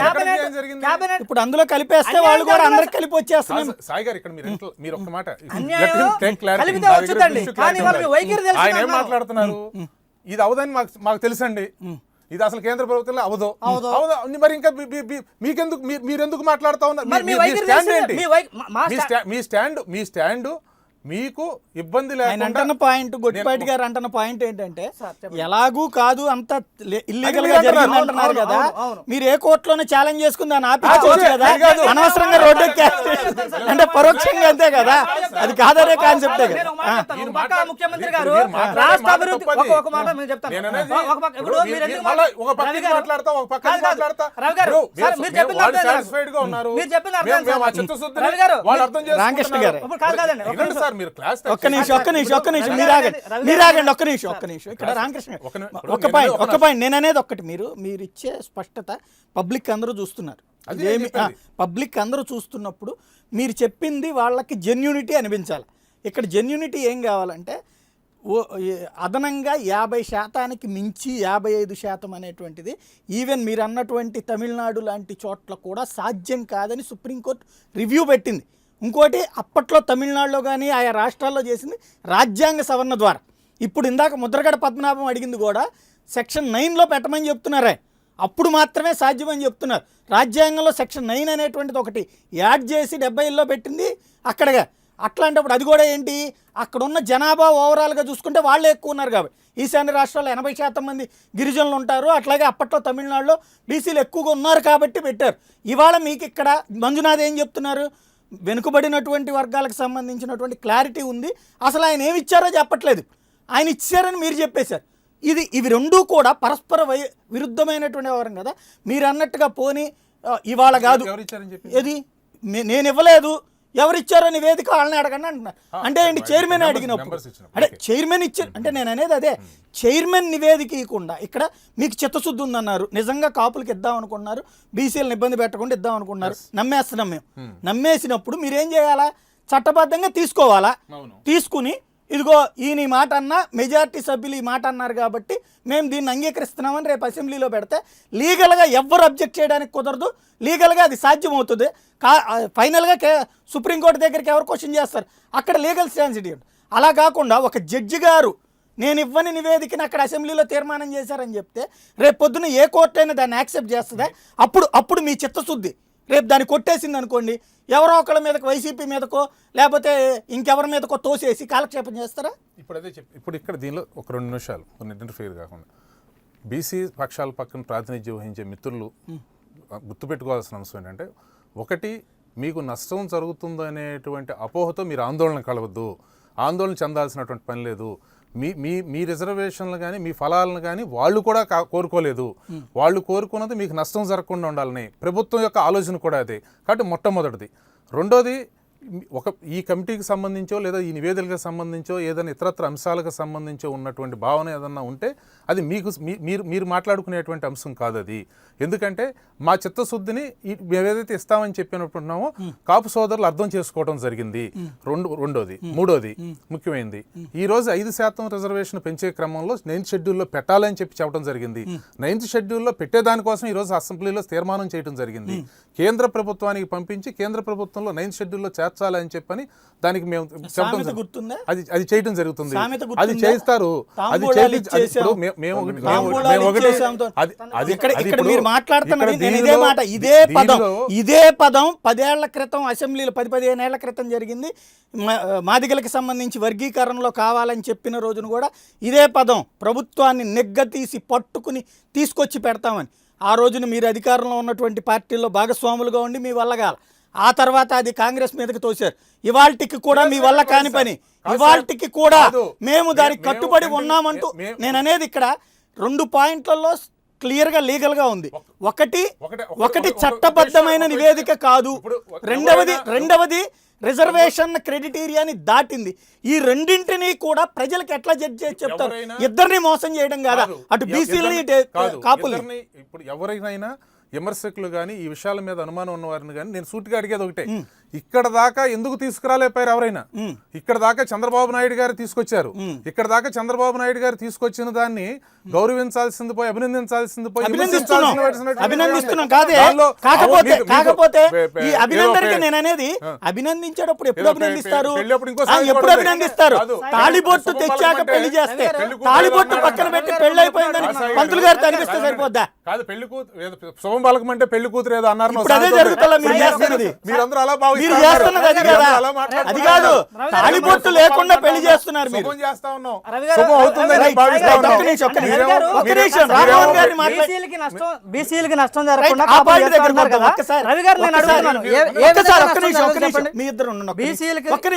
Speaker 1: ఇప్పుడు అందులో కలిపేస్తే వాళ్ళు కూడా అందరికి కలిపి వచ్చేస్తున్నారు.
Speaker 10: సాయి గారు ఇక్కడ మీరు ఒక్క మాట ఆయన ఏం మాట్లాడుతున్నారు? ఇది అవదని మాకు తెలుసండి, ఇది అసలు కేంద్ర ప్రభుత్వంలో అవదు. మరి ఇంకా మీకెందుకు మీరెందుకు మాట్లాడుతూ ఉన్నారు? మీ స్టాండ్ మీకు ఇబ్బంది
Speaker 1: లేకుండా పాయింట్ గొట్టిపాటి గారు అంటున్న పాయింట్ ఏంటంటే, ఎలాగూ కాదు అంత ఇల్లీగల్ గా జరిగింది అంటున్నారు కదా, మీరు ఏ కోర్టులోనే ఛాలెంజ్ చేసుకుని దాన్ని ఆపించుకోవచ్చు కదా, అనవసరంగా రోడ్డు అంటే పరోక్షంగా అంతే కదా, అది కాదనే కాన్సెప్టే కదా.
Speaker 5: ముఖ్యమంత్రి గారు రాష్ట్ర అభివృద్ధి ఒక మాట మీరు చెప్తాను.
Speaker 1: రామకృష్ణ గారు ఒక్క నిమిషం ఇక్కడ రామకృష్ణ ఒక్క పాయింట్ నేను అనేది ఒక్కటి, మీరు ఇచ్చే స్పష్టత పబ్లిక్ అందరూ చూస్తున్నారు. పబ్లిక్ అందరూ చూస్తున్నప్పుడు మీరు చెప్పింది వాళ్ళకి జెన్యూనిటీ అనిపించాలి. ఇక్కడ జెన్యూనిటీ ఏం కావాలంటే, అదనంగా 50% మించి 55% అనేటువంటిది ఈవెన్ మీరు అన్నటువంటి తమిళనాడు లాంటి చోట్ల కూడా సాధ్యం కాదని సుప్రీంకోర్టు రివ్యూ పెట్టింది. ఇంకోటి, అప్పట్లో తమిళనాడులో కానీ ఆయా రాష్ట్రాల్లో చేసింది రాజ్యాంగ సవరణ ద్వారా. ఇప్పుడు ఇందాక ముద్రగడ పద్మనాభం అడిగింది కూడా సెక్షన్ 9లో పెట్టమని చెప్తున్నారే, అప్పుడు మాత్రమే సాధ్యమని చెప్తున్నారు. రాజ్యాంగంలో సెక్షన్ 9 అనేటువంటిది ఒకటి యాడ్ చేసి 70లో పెట్టింది అక్కడగా. అట్లాంటప్పుడు అది కూడా ఏంటి, అక్కడున్న జనాభా ఓవరాల్గా చూసుకుంటే వాళ్ళే ఎక్కువ ఉన్నారు కాబట్టి. ఈశాన్య రాష్ట్రాల్లో 80% మంది గిరిజనులు ఉంటారు, అట్లాగే అప్పట్లో తమిళనాడులో బీసీలు ఎక్కువగా ఉన్నారు కాబట్టి పెట్టారు. ఇవాళ మీకు ఇక్కడ మంజునాథ్ ఏం చెప్తున్నారు, వెనుకబడినటువంటి వర్గాలకు సంబంధించినటువంటి క్లారిటీ ఉంది, అసలు ఆయన ఏమి ఇచ్చారో చెప్పట్లేదు, ఆయన ఇచ్చారని మీరు చెప్పేశారు. ఇవి రెండూ కూడా పరస్పర విరుద్ధమైనటువంటి వ్యవహారం కదా. మీరు అన్నట్టుగా పోనీ ఇవాళ కాదు, ఏది నేను ఇవ్వలేదు, ఎవరిచ్చారో నివేదిక వాళ్ళని అడగండి అంటున్నారు. అంటే ఏంటి, చైర్మన్ అడిగినప్పుడు అంటే చైర్మన్ ఇచ్చారు అంటే నేను అనేది అదే, చైర్మన్ నివేదిక ఇవ్వకుండా ఇక్కడ మీకు చిత్తశుద్ధి ఉందన్నారు, నిజంగా కాపులకి ఇద్దాం అనుకున్నారు, బీసీలను ఇబ్బంది పెట్టకుండా ఇద్దాం అనుకున్నారు, నమ్మేస్తున్నాం మేము. నమ్మేసినప్పుడు మీరేం చేయాలా, చట్టబద్ధంగా తీసుకోవాలా, తీసుకుని ఇదిగో ఈయన ఈ మాట అన్నా, మెజారిటీ సభ్యులు ఈ మాట అన్నారు కాబట్టి మేము దీన్ని అంగీకరిస్తున్నామని రేపు అసెంబ్లీలో పెడితే లీగల్గా ఎవ్వరు అబ్జెక్ట్ చేయడానికి కుదరదు, లీగల్గా అది సాధ్యమవుతుంది. ఫైనల్గా సుప్రీంకోర్టు దగ్గరికి ఎవరు క్వశ్చన్ చేస్తారు, అక్కడ లీగల్ సెన్సిటివ్. అలా కాకుండా ఒక జడ్జి గారు నేను ఇవ్వని నివేదికని అక్కడ అసెంబ్లీలో తీర్మానం చేశారని చెప్తే రేపు పొద్దున ఏ కోర్టు అయినా దాన్ని యాక్సెప్ట్ చేస్తుందా? అప్పుడు మీ చిత్తశుద్ధి. రేపు దాన్ని కొట్టేసింది అనుకోండి, ఎవరో ఒకళ్ళ మీదకు వైసీపీ మీదకో లేకపోతే ఇంకెవరి మీదకో తోసేసి కాలక్షేపం చేస్తారా?
Speaker 10: ఇప్పుడు ఇక్కడ దీనిలో ఒక 2 నిమిషాలు కొన్ని ఇంటర్ఫియర్ కాకుండా బీసీ పక్షాల పక్కన ప్రాతినిధ్యం వహించే మిత్రులు గుర్తుపెట్టుకోవాల్సిన అంశం ఏంటంటే, ఒకటి, మీకు నష్టం జరుగుతుందనేటువంటి అపోహతో మీరు ఆందోళన కలవద్దు, ఆందోళన చెందాల్సినటువంటి పని లేదు. మీ రిజర్వేషన్లు కానీ మీ ఫలాలను కానీ వాళ్ళు కూడా కోరుకోలేదు, వాళ్ళు కోరుకున్నది మీకు నష్టం జరగకుండా ఉండాలని ప్రభుత్వం యొక్క ఆలోచన కూడా అదే. కాబట్టి మొట్టమొదటిది. రెండోది, ఈ కమిటీకి సంబంధించో లేదా ఈ నివేదికలకు సంబంధించో ఏదైనా ఇతరత్ర అంశాలకు సంబంధించో ఉన్నటువంటి భావన ఏదన్నా ఉంటే అది మీరు మాట్లాడుకునేటువంటి అంశం కాదు అది. ఎందుకంటే మా చిత్తశుద్ధిని మేము ఏదైతే ఇస్తామని చెప్పినట్టున్నామో కాపు సోదరులు అర్థం చేసుకోవడం జరిగింది. రెండోది మూడోది ముఖ్యమైనది, ఈ రోజు 5% రిజర్వేషన్ పెంచే క్రమంలో 9th షెడ్యూల్లో పెట్టాలని చెప్పడం జరిగింది. 9th షెడ్యూల్లో పెట్టేదానికోసం ఈ రోజు అసెంబ్లీలో తీర్మానం చేయడం జరిగింది. కేంద్ర ప్రభుత్వానికి పంపించి కేంద్ర ప్రభుత్వంలో 9th షెడ్యూల్లో చేర్చాలని చెప్పని దానికి మేము చెప్పడం అది చేయడం జరుగుతుంది. అది చేస్తారు.
Speaker 1: ఇదే పదం 10 ఏళ్ల క్రితం అసెంబ్లీలో 10-15 ఏళ్ల క్రితం జరిగింది. మాదిగలకు సంబంధించి వర్గీకరణలో కావాలని చెప్పిన రోజున కూడా ఇదే పదం ప్రభుత్వాన్ని నెగ్గతీసి పట్టుకుని తీసుకొచ్చి పెడతామని. ఆ రోజున మీరు అధికారంలో ఉన్నటువంటి పార్టీల్లో భాగస్వాములుగా ఉండి మీ వల్ల కాల. ఆ తర్వాత అది కాంగ్రెస్ మీదకి తోశారు. ఇవాల్టికి కూడా మీ వల్ల కాని పని. ఇవాల్టికి కూడా మేము దానికి కట్టుబడి ఉన్నామంటూ నేను అనేది ఇక్కడ 2 పాయింట్లలో క్లియర్గా లీగల్గా ఉంది. ఒకటి చట్టబద్ధమైన నివేదిక కాదు, రెండవది రిజర్వేషన్ క్రెడిటేరియాని దాటింది. ఈ రెండింటినీ కూడా ప్రజలకు ఎట్లా జడ్జ్ చేసి చెప్తారు? ఇద్దరిని మోసం చేయడం కాదా? అటు బీసీలని కాపుల్ని.
Speaker 10: ఇప్పుడు ఎవరైనా విమర్శకులు కానీ ఈ విషయాల మీద అనుమానం ఉన్నవారిని కానీ నేను సూటిగా అడిగేది ఒకటే, ఇక్కడ దాకా ఎందుకు తీసుకురాలేపారు ఎవరైనా? ఇక్కడ దాకా చంద్రబాబు నాయుడు గారు తీసుకొచ్చారు. ఇక్కడ దాకా చంద్రబాబు నాయుడు గారు తీసుకొచ్చిన దాన్ని గౌరవించాల్సింది పోయి అభినందించాల్సింది పోయి
Speaker 1: కాకపోతే ఈ అభినందనకి నేను అనేది అభినందించేటప్పుడు ఎప్పుడు అభినందిస్తారు? ఎప్పుడు అభినందిస్తారు? తాళిబొట్టు తెచ్చాక పెళ్లి చేస్తే తాళిబొట్టు పక్కన పెట్టి పెళ్లి అయిపోయిందని పంతులు గారితో అనిపిస్తే సరిపోద్దా?
Speaker 10: కాదు, పెళ్లి కూతురు శుభం పలకం అంటే పెళ్లి కూతురు ఏదో అన్నారు. మీరందరూ అలా
Speaker 1: అది కాదు, తాళిబొట్టు లేకుండా పెళ్లి చేస్తున్నారు.
Speaker 5: బీసీలకి నష్టం జరగకుండా
Speaker 1: మీ ఇద్దరు ఒక్క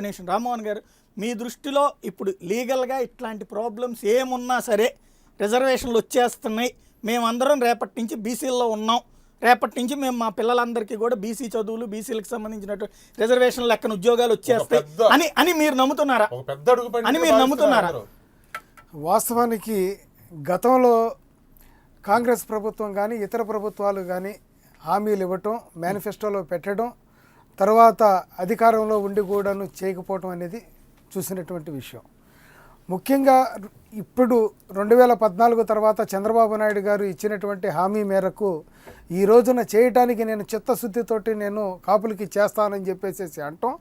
Speaker 1: నిమిషం రామ్మోహన్ గారు, మీ దృష్టిలో ఇప్పుడు లీగల్గా ఇట్లాంటి ప్రాబ్లమ్స్ ఏమున్నా సరే రిజర్వేషన్లు వచ్చేస్తున్నాయి, మేమందరం రేపటి నుంచి బీసీల్లో ఉన్నాం, రేపటి నుంచి మేము మా పిల్లలందరికీ కూడా బీసీ చదువులు బీసీలకు సంబంధించినటువంటి రిజర్వేషన్ లెక్కన ఉద్యోగాలు వచ్చేస్తాయి అని మీరు నమ్ముతున్నారా?
Speaker 6: వాస్తవానికి గతంలో కాంగ్రెస్ ప్రభుత్వం కానీ ఇతర ప్రభుత్వాలు కానీ హామీలు ఇవ్వటం, మేనిఫెస్టోలో పెట్టడం, తర్వాత అధికారంలో ఉండి కూడాను చేయకపోవటం అనేది చూసినటువంటి విషయం. ముఖ్యంగా ఇప్పుడు 2014 తర్వాత చంద్రబాబు నాయుడు గారు ఇచ్చినటువంటి హామీ మేరకు ఈ రోజున చేయటానికి నేను చిత్తశుద్ధితోటి నేను కాపులకి చేస్తానని చెప్పేసి అంటాం.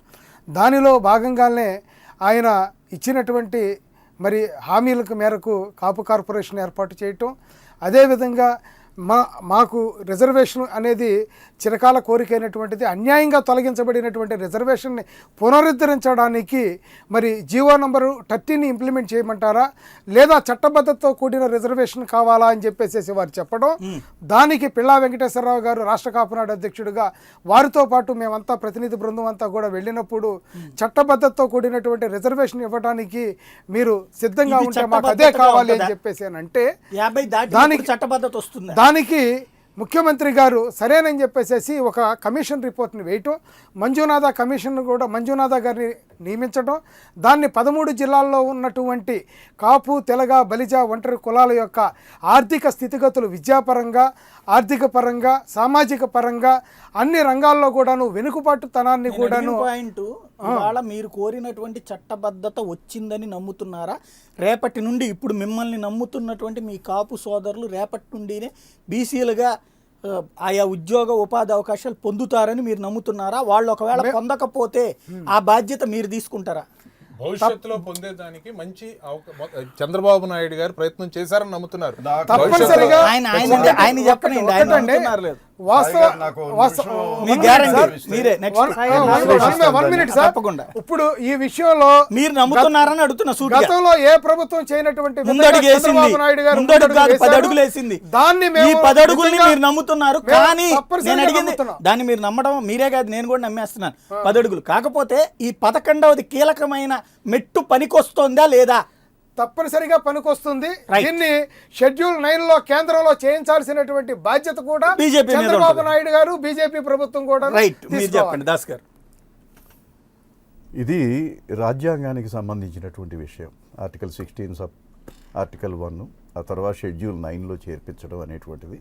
Speaker 6: దానిలో భాగంగానే ఆయన ఇచ్చినటువంటి మరి హామీలకు మేరకు కాపు కార్పొరేషన్ ఏర్పాటు చేయటం, అదేవిధంగా మాకు రిజర్వేషన్ అనేది చిరకాల కోరికైనటువంటిది, అన్యాయంగా తొలగించబడినటువంటి రిజర్వేషన్ని పునరుద్ధరించడానికి మరి జీవో నంబరు 13ని ఇంప్లిమెంట్ చేయమంటారా లేదా చట్టబద్ధతతో కూడిన రిజర్వేషన్ కావాలా అని చెప్పేసి వారు చెప్పడం, దానికి పిల్లా వెంకటేశ్వరరావు గారు రాష్ట్ర కాపునాడు అధ్యక్షుడిగా వారితో పాటు మేమంతా ప్రతినిధి బృందం అంతా కూడా వెళ్ళినప్పుడు చట్టబద్ధతతో కూడినటువంటి రిజర్వేషన్ ఇవ్వడానికి మీరు సిద్ధంగా ఉంటే మాకు అదే కావాలి అని చెప్పేసి అని అంటే దానికి
Speaker 1: చట్టబద్ధత వస్తుంది.
Speaker 6: దానికి ముఖ్యమంత్రి గారు సరేనని చెప్పేసి ఒక కమిషన్ రిపోర్ట్ని వేయటం, మంజునాథ గారిని నియమించడం, దాన్ని 13 జిల్లాల్లో ఉన్నటువంటి కాపు, తెలగ, బలిజ, ఒంటరి కులాల యొక్క ఆర్థిక స్థితిగతులు విద్యాపరంగా, ఆర్థిక పరంగా, సామాజిక పరంగా అన్ని రంగాల్లో కూడాను వెనుకబాటుతనాన్ని కూడాను
Speaker 1: ఇవాళ మీరు కోరినటువంటి చట్టబద్ధత వచ్చిందని నమ్ముతున్నారా? రేపటి నుండి ఇప్పుడు మిమ్మల్ని నమ్ముతున్నటువంటి మీ కాపు సోదరులు రేపటి నుండినే బీసీలుగా ఆయా ఉద్యోగ ఉపాధి అవకాశాలు పొందుతారని మీరు నమ్ముతున్నారా? వాళ్ళు ఒకవేళ పొందకపోతే ఆ బాధ్యత మీరు తీసుకుంటారా?
Speaker 10: భవిష్యత్తులో పొందేదానికి మంచి చంద్రబాబు నాయుడు గారు ప్రయత్నం చేశారని నమ్ముతున్నారు.
Speaker 6: ఇప్పుడు ఈ విషయంలో
Speaker 1: మీరు నమ్ముతున్నారని అడుగుతున్నా.
Speaker 6: గతంలో ఏ ప్రభుత్వం చేయనటువంటి
Speaker 1: దాన్ని 10 అడుగుల్ని మీరు నమ్ముతున్నారు. కానీ నేను అడిగింది దాన్ని మీరు నమ్మడం మీరే కాదు, నేను కూడా నమ్మేస్తున్నాను 10 అడుగులు. కాకపోతే ఈ 11వది కీలకమైన మెట్టు పనికొస్తుందా లేదా?
Speaker 6: తప్పనిసరిగా పనికొస్తుంది. దీన్ని షెడ్యూల్ 9లో కేంద్రంలో చేయించాల్సినటువంటి బాధ్యత కూడా చంద్రబాబు నాయుడు గారు, బీజేపీ ప్రభుత్వం కూడా.
Speaker 1: మీరు చెప్పండి దాస్ గారు.
Speaker 9: ఇది రాజ్యాంగానికి సంబంధించినటువంటి విషయం. ఆర్టికల్ 16 ఆర్టికల్ 1 ఆ తర్వాత షెడ్యూల్ 9లో చేర్పించడం అనేటువంటిది.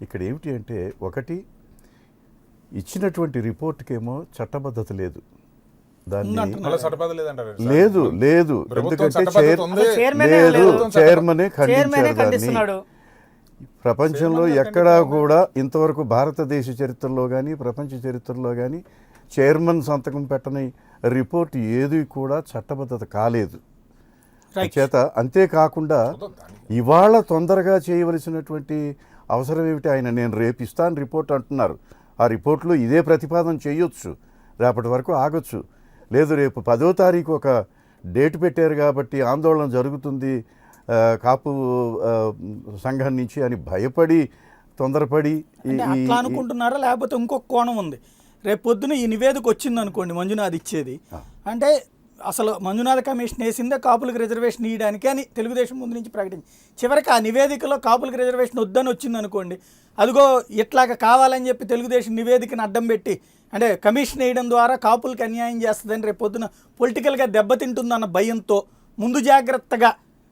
Speaker 9: ఇక్కడ ఏమిటి అంటే, ఒకటి ఇచ్చినటువంటి రిపోర్ట్కేమో చట్టబద్ధత లేదు, దాన్ని
Speaker 10: మళ్ళీ చట్టబద్ధ లేదంటారు సార్.
Speaker 9: లేదు
Speaker 10: ప్రభుత్వం
Speaker 9: ఎందుకంటే
Speaker 10: చట్టబద్ధత ఉంది.
Speaker 9: చైర్మనే ఖండించారు
Speaker 5: ఖండిస్తున్నాడు.
Speaker 9: దాన్ని. ప్రపంచంలో ఎక్కడా కూడా ఇంతవరకు భారతదేశ చరిత్రలో కానీ ప్రపంచ చరిత్రలో కానీ చైర్మన్ సంతకం పెట్టని రిపోర్ట్ ఏది కూడా చట్టబద్ధత కాలేదు. చేత అంతేకాకుండా ఇవాళ తొందరగా చేయవలసినటువంటి అవసరం ఏమిటి? ఆయన నేను రేపు ఇస్తాను రిపోర్ట్ అంటున్నారు. ఆ రిపోర్ట్లో ఇదే ప్రతిపాదన చేయొచ్చు, రేపటి వరకు ఆగొచ్చు. లేదు రేపు 10వ తారీఖు ఒక డేట్ పెట్టారు కాబట్టి ఆందోళన జరుగుతుంది కాపు సంఘం నుంచి అని భయపడి తొందరపడి
Speaker 1: అట్లా అనుకుంటున్నారా? లేకపోతే ఇంకొక కోణం ఉంది. రేపు పొద్దున ఈ నివేదిక వచ్చింది అనుకోండి, మంజునాథ్ ఇచ్చేది అంటే అసలు మంజునాథ కమిషన్ వేసిందే కాపులకు రిజర్వేషన్ ఇవ్వడానికి అని తెలుగుదేశం ముందు నుంచి ప్రకటించి, చివరికి ఆ నివేదికలో కాపులకు రిజర్వేషన్ వద్దని వచ్చింది అనుకోండి, అదిగో ఇట్లాగా కావాలని చెప్పి తెలుగుదేశం నివేదికను అడ్డం పెట్టి అంటే కమిషన్ వేయడం ద్వారా కాపులకు అన్యాయం చేస్తుందని రేపు పొద్దున పొలిటికల్గా దెబ్బతింటుందన్న భయంతో ముందు జాగ్రత్తగా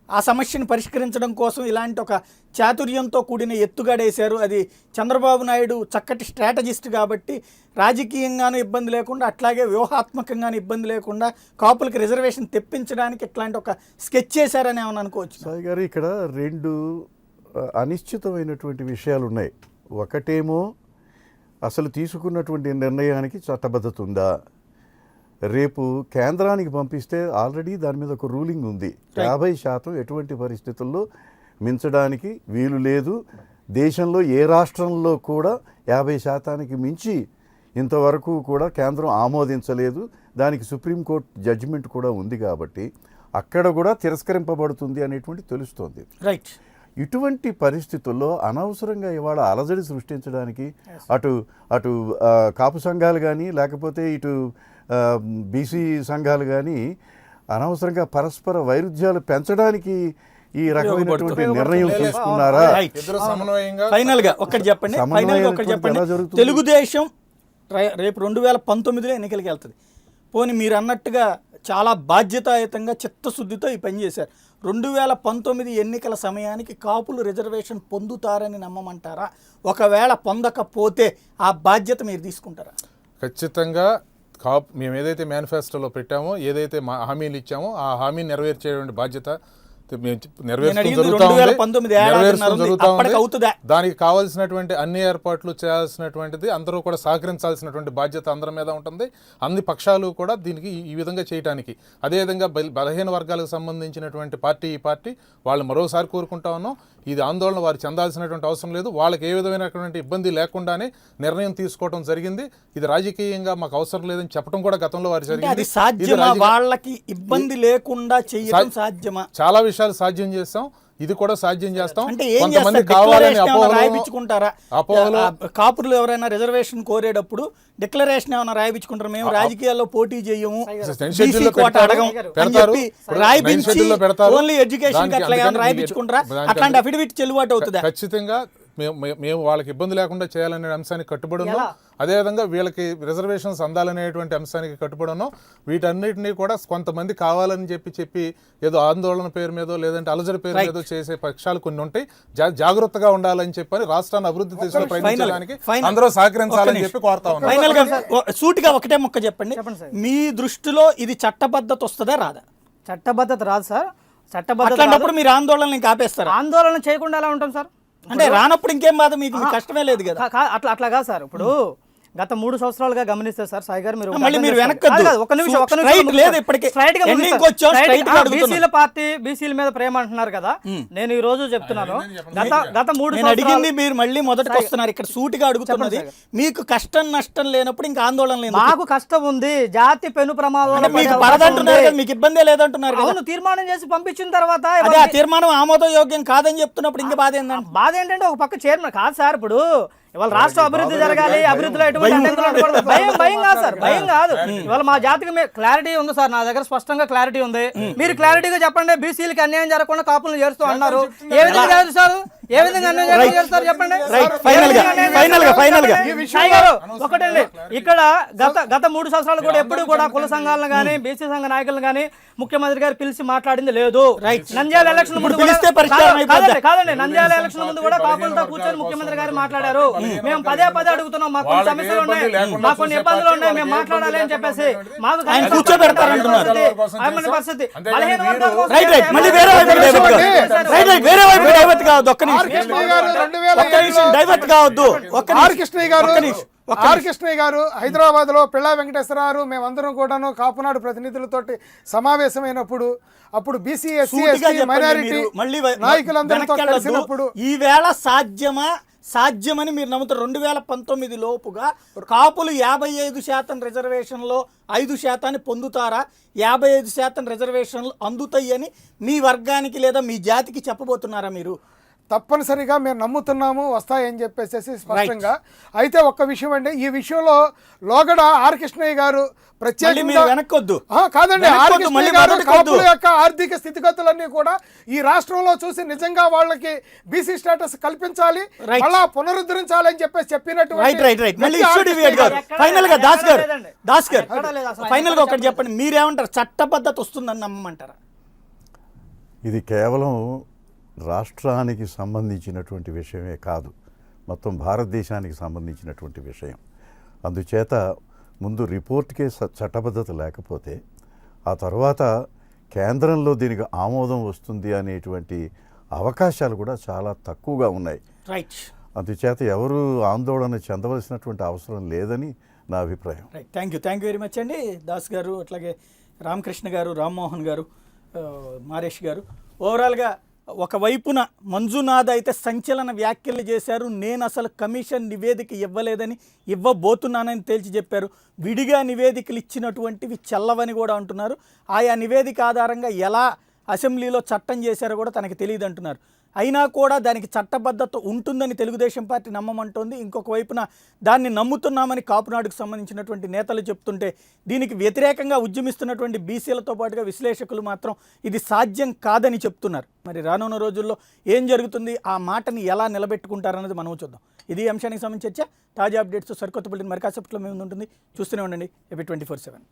Speaker 1: ఆ సమస్యను పరిష్కరించడం కోసం ఇలాంటి ఒక చాతుర్యంతో కూడిన ఎత్తుగడేశారు. అది చంద్రబాబు నాయుడు చక్కటి స్ట్రాటజిస్ట్ కాబట్టి రాజకీయంగానూ ఇబ్బంది లేకుండా అట్లాగే వ్యూహాత్మకంగానూ ఇబ్బంది లేకుండా కాపులకు రిజర్వేషన్ తెప్పించడానికి ఇట్లాంటి ఒక స్కెచ్ చేశారని ఏమని అనుకోవచ్చు.
Speaker 9: సాయి గారు, ఇక్కడ రెండు అనిశ్చితమైనటువంటి విషయాలు ఉన్నాయి. ఒకటేమో అసలు తీసుకున్నటువంటి నిర్ణయానికి చట్టబద్ధత ఉందా, రేపు కేంద్రానికి పంపిస్తే ఆల్రెడీ దాని మీద ఒక రూలింగ్ ఉంది, 50% ఎటువంటి పరిస్థితుల్లో మించడానికి వీలు లేదు, దేశంలో ఏ రాష్ట్రంలో కూడా 50% మించి ఇంతవరకు కూడా కేంద్రం ఆమోదించలేదు, దానికి సుప్రీంకోర్టు జడ్జిమెంట్ కూడా ఉంది కాబట్టి అక్కడ కూడా తిరస్కరింపబడుతుంది అనేటువంటి తెలుస్తోంది.
Speaker 1: రైట్.
Speaker 9: ఇటువంటి పరిస్థితుల్లో అనవసరంగా ఇవాళ అలజడి సృష్టించడానికి అటు కాపు సంఘాలు కానీ లేకపోతే ఇటు బీసీ సంఘాలు కానీ అనవసరంగా పరస్పర వైరుధ్యాలు పెంచడానికి ఈ రకమైనటువంటి నిర్ణయం తీసుకున్నారా?
Speaker 1: ఫైనల్ గా ఒకటి చెప్పండి, తెలుగుదేశం రేపు 2019లో ఎన్నికలకి వెళ్తుంది. పోనీ మీరు అన్నట్టుగా చాలా బాధ్యతాయుతంగా చిత్తశుద్ధితో ఈ పని చేశారు. 2019 ఎన్నికల సమయానికి కాపులు రిజర్వేషన్ పొందుతారని నమ్మమంటారా? ఒకవేళ పొందకపోతే ఆ బాధ్యత మీరు తీసుకుంటారా?
Speaker 10: ఖచ్చితంగా మేము ఏదైతే మేనిఫెస్టోలో పెట్టామో, ఏదైతే హామీలు ఇచ్చామో ఆ హామీని నెరవేర్చేటువంటి బాధ్యత దానికి కావాల్సినటువంటి అన్ని ఏర్పాట్లు చేయాల్సినటువంటిది అందరూ కూడా సహకరించాల్సినటువంటి బాధ్యత అందరి మీద ఉంటుంది. అన్ని పక్షాలు కూడా దీనికి ఈ విధంగా చేయడానికి, అదేవిధంగా బలహీన వర్గాలకు సంబంధించినటువంటి ఈ పార్టీ వాళ్ళు మరోసారి కోరుకుంటా ఉన్నాం, ఇది ఆందోళన వారు చెందాల్సినటువంటి అవసరం లేదు, వాళ్ళకి ఏ విధమైనటువంటి ఇబ్బంది లేకుండానే నిర్ణయం తీసుకోవడం జరిగింది. ఇది రాజకీయంగా మాకు అవసరం లేదని చెప్పడం కూడా గతంలో వారు జరిగింది. చాలా విషయాలు సాధ్యం చేస్తాం, ఇది కూడా సాధ్యం చేస్తాం.
Speaker 1: కొంతమంది కావాలని కాపులు ఎవరైనా రిజర్వేషన్ కోరేటప్పుడు డిక్లరేషన్ ఏమైనా రాయించుకుంటారు, మేము రాజకీయాల్లో పోటీ చేయము, ఓన్లీ ఎడ్యుకేషన్ రాయించుకుంటారా? అట్లాంటి అఫిడవిట్ చెల్లుబాటు అవుతుందా?
Speaker 10: ఖచ్చితంగా మేము వాళ్ళకి ఇబ్బంది లేకుండా చేయాలనే అంశానికి కట్టుబడి ఉన్నాం. అదేవిధంగా వీళ్ళకి రిజర్వేషన్స్ అందాలనేటువంటి అంశానికి కట్టుబడి ఉన్నాం. వీటన్నిటినీ కూడా కొంతమంది కావాలని చెప్పి ఏదో ఆందోళన పేరు మీదో లేదంటే అలజడి పేరు మీదో చేసే పక్షాలు కొన్ని ఉంటాయి. జాగ్రత్తగా ఉండాలని చెప్పని రాష్ట్రాన్ని అభివృద్ధి దిశలో ప్రయత్నించడానికి అందరూ సహకరించాలని చెప్పి కోరుతా ఉన్నాం.
Speaker 1: సూటిగా ఒకటే ముక్క చెప్పండి, మీ దృష్టిలో ఇది చట్టబద్ధత వస్తుందా రాదా?
Speaker 5: చట్టబద్ధత రాదు సార్.
Speaker 1: చట్టబద్ధత మీరు ఆందోళన ఆపేస్తారు?
Speaker 5: ఆందోళన చేయకుండా ఎలా ఉంటాం సార్?
Speaker 1: అంటే రానప్పుడు ఇంకేం బాధ, మీకు కష్టమే లేదు కదా.
Speaker 5: అట్లా కాదు సార్. ఇప్పుడు గత 3 సంవత్సరాలుగా గమనిస్తే సార్ సాయి గారు, మీరు బీసీల మీద ప్రేమ అంటున్నారు కదా, నేను ఈ రోజు చెప్తున్నాను, గత 3
Speaker 1: అడిగింది మీరు మళ్ళీ మొదటికి వస్తున్నారు. ఇక్కడ సూటిగా అడుగుతున్నది, మీకు కష్టం నష్టం లేనప్పుడు ఇంకా ఆందోళన లేదు.
Speaker 5: మాకు కష్టం ఉంది, జాతి పెను ప్రమాదం,
Speaker 1: మీకు పడదంటున్నారు, మీకు ఇబ్బందే లేదంటున్నారు.
Speaker 5: అవును, తీర్మానం చేసి పంపించిన తర్వాత
Speaker 1: ఆ తీర్మానం ఆమోదయోగ్యం కాదని చెప్తున్నప్పుడు ఇంకా బాధ ఏంటంటే,
Speaker 5: బాధ ఏంటంటే ఒక పక్క చైర్మన్ కాదు సార్. ఇప్పుడు ఇవాళ రాష్ట్ర అభివృద్ధి జరగాలి, అభివృద్ధిలో ఎటువంటి భయం కాదు సార్, భయం కాదు. ఇవాళ మా జాతికి క్లారిటీ ఉంది సార్, నా దగ్గర స్పష్టంగా క్లారిటీ ఉంది. మీరు క్లారిటీగా చెప్పండి, బీసీలకి అన్యాయం జరగకుండా కాపులను చేస్తూ అన్నారు, ఏ విధంగా చేస్తారు? ఏ విధంగా అన్యాయం చేస్తారు చెప్పండి.
Speaker 1: ఫైనల్ గా
Speaker 6: ఈ
Speaker 5: సాయి
Speaker 6: విషయంలో
Speaker 5: గారు ఒకటండి, ఇక్కడ గత 3 సంవత్సరాలు కూడా ఎప్పుడు కూడా కుల సంఘాలను కానీ బీసీ సంఘ నాయకులను కానీ ముఖ్యమంత్రి గారు పిలిచి మాట్లాడింది లేదు. నంద్యాల ఎలక్షన్ ముందు
Speaker 1: పిలిస్తే పరిష్కారం అయిపోద్దా?
Speaker 5: కాదండి, నంద్యాల ఎలక్షన్ ముందు కూడా కాపులతో కూర్చొని ముఖ్యమంత్రి గారు మాట్లాడారు. మేము పదే అడుగుతున్నాం, మాకు కొన్ని సమస్యలు ఉన్నాయి, మాకు కొన్ని ఇబ్బందులు ఉన్నాయి, మేము మాట్లాడాలి అని చెప్పేసి మాకు
Speaker 1: ఆయన కూర్చోబెడతారంటున్నారు.
Speaker 5: పరిస్థితి బలహీన వర్గాల కోసం
Speaker 1: రైట్ మళ్ళీ వేరే వైపు డైవర్ట్ కావద్దు. ఒక్క
Speaker 6: ఆర్ కృష్ణయ్య గారు
Speaker 1: డైవర్ట్ కావద్దు.
Speaker 6: ఆర్ కృష్ణయ్య గారు హైదరాబాద్ లో పిళ్ళా వెంకటేశ్వరరావు మేమందరం కూడాను కాపునాడు ప్రతినిధులతోటి సమావేశమైనప్పుడు అప్పుడు బీసీ ఎస్సీ ఎస్టీ మైనారిటీ నాయకులందరితో కలిసినప్పుడు
Speaker 1: ఈవేళ సాధ్యమని మీరు నమ్ముతారు? 2019 లోపుగా కాపులు 55% రిజర్వేషన్లో 5% పొందుతారా, 55% రిజర్వేషన్లు అందుతాయని మీ వర్గానికి లేదా మీ జాతికి చెప్పబోతున్నారా మీరు?
Speaker 6: తప్పనిసరిగా మేము నమ్ముతున్నాము వస్తాయని చెప్పేసి స్పష్టంగా. అయితే ఒక్క విషయం అండి, ఈ విషయంలో లోగడ ఆర్ కృష్ణయ్య గారు ప్రత్యేకంగా
Speaker 1: వెనక్కొద్దు
Speaker 6: కాదండి, ఆర్ కృష్ణయ్య గారు కాపుల యొక్క ఆర్థిక స్థితిగతులన్నీ కూడా ఈ రాష్ట్రంలో చూసి నిజంగా వాళ్ళకి బీసీ స్టేటస్ కల్పించాలి, అలా పునరుద్ధరించాలని చెప్పేసి
Speaker 1: ఫైనల్ గా దాస్ గారు ఫైనల్ గా ఒకటి చెప్పండి, మీరేమంటారు? చట్టబద్ధత వస్తుందని నమ్మమంటారా?
Speaker 9: ఇది కేవలం రాష్ట్రానికి సంబంధించినటువంటి విషయమే కాదు, మొత్తం భారతదేశానికి సంబంధించినటువంటి విషయం. అందుచేత ముందు రిపోర్ట్కే చట్టబద్ధత లేకపోతే ఆ తర్వాత కేంద్రంలో దీనికి ఆమోదం వస్తుంది అనేటువంటి అవకాశాలు కూడా చాలా తక్కువగా ఉన్నాయి.
Speaker 1: రైట్.
Speaker 9: అందుచేత ఎవరు ఆందోళన చెందవలసినటువంటి అవసరం లేదని నా అభిప్రాయం.
Speaker 1: Right, thank you very much అండి దాస్ గారు, అట్లాగే రామకృష్ణ గారు, రామ్మోహన్ గారు, మారేష్ గారు. ఓవరాల్గా ఒకవైపున మంజునాథ్ అయితే సంచలన వ్యాఖ్యలు చేశారు. నేను అసలు కమిషన్ నివేదిక ఇవ్వలేదని, ఇవ్వబోతున్నానని తేల్చి చెప్పారు. విడిగా నివేదికలు ఇచ్చినటువంటివి చెల్లవని కూడా అంటున్నారు. ఆయా నివేదిక ఆధారంగా ఎలా అసెంబ్లీలో చట్టం చేశారో కూడా తనకి తెలియదు అంటున్నారు. అయినా కూడా దానికి చట్టబద్ధత ఉంటుందని తెలుగుదేశం పార్టీ నమ్మమంటోంది. ఇంకొక వైపున దాన్ని నమ్ముతున్నామని కాపునాడుకు సంబంధించినటువంటి నేతలు చెప్తుంటే దీనికి వ్యతిరేకంగా ఉద్యమిస్తున్నటువంటి బీసీలతో పాటుగా విశ్లేషకులు మాత్రం ఇది సాధ్యం కాదని చెప్తున్నారు. మరి రానున్న రోజుల్లో ఏం జరుగుతుంది, ఆ మాటని ఎలా నిలబెట్టుకుంటారన్నది మనం చూద్దాం. ఇది అంశానికి సంబంధించి చర్చ. తాజా అప్డేట్స్ సరికొత్త బులెటిన్ మరి కాసేపట్లో మేము ఉంటుంది. చూస్తూనే ఉండండి ఏపీ 24/7.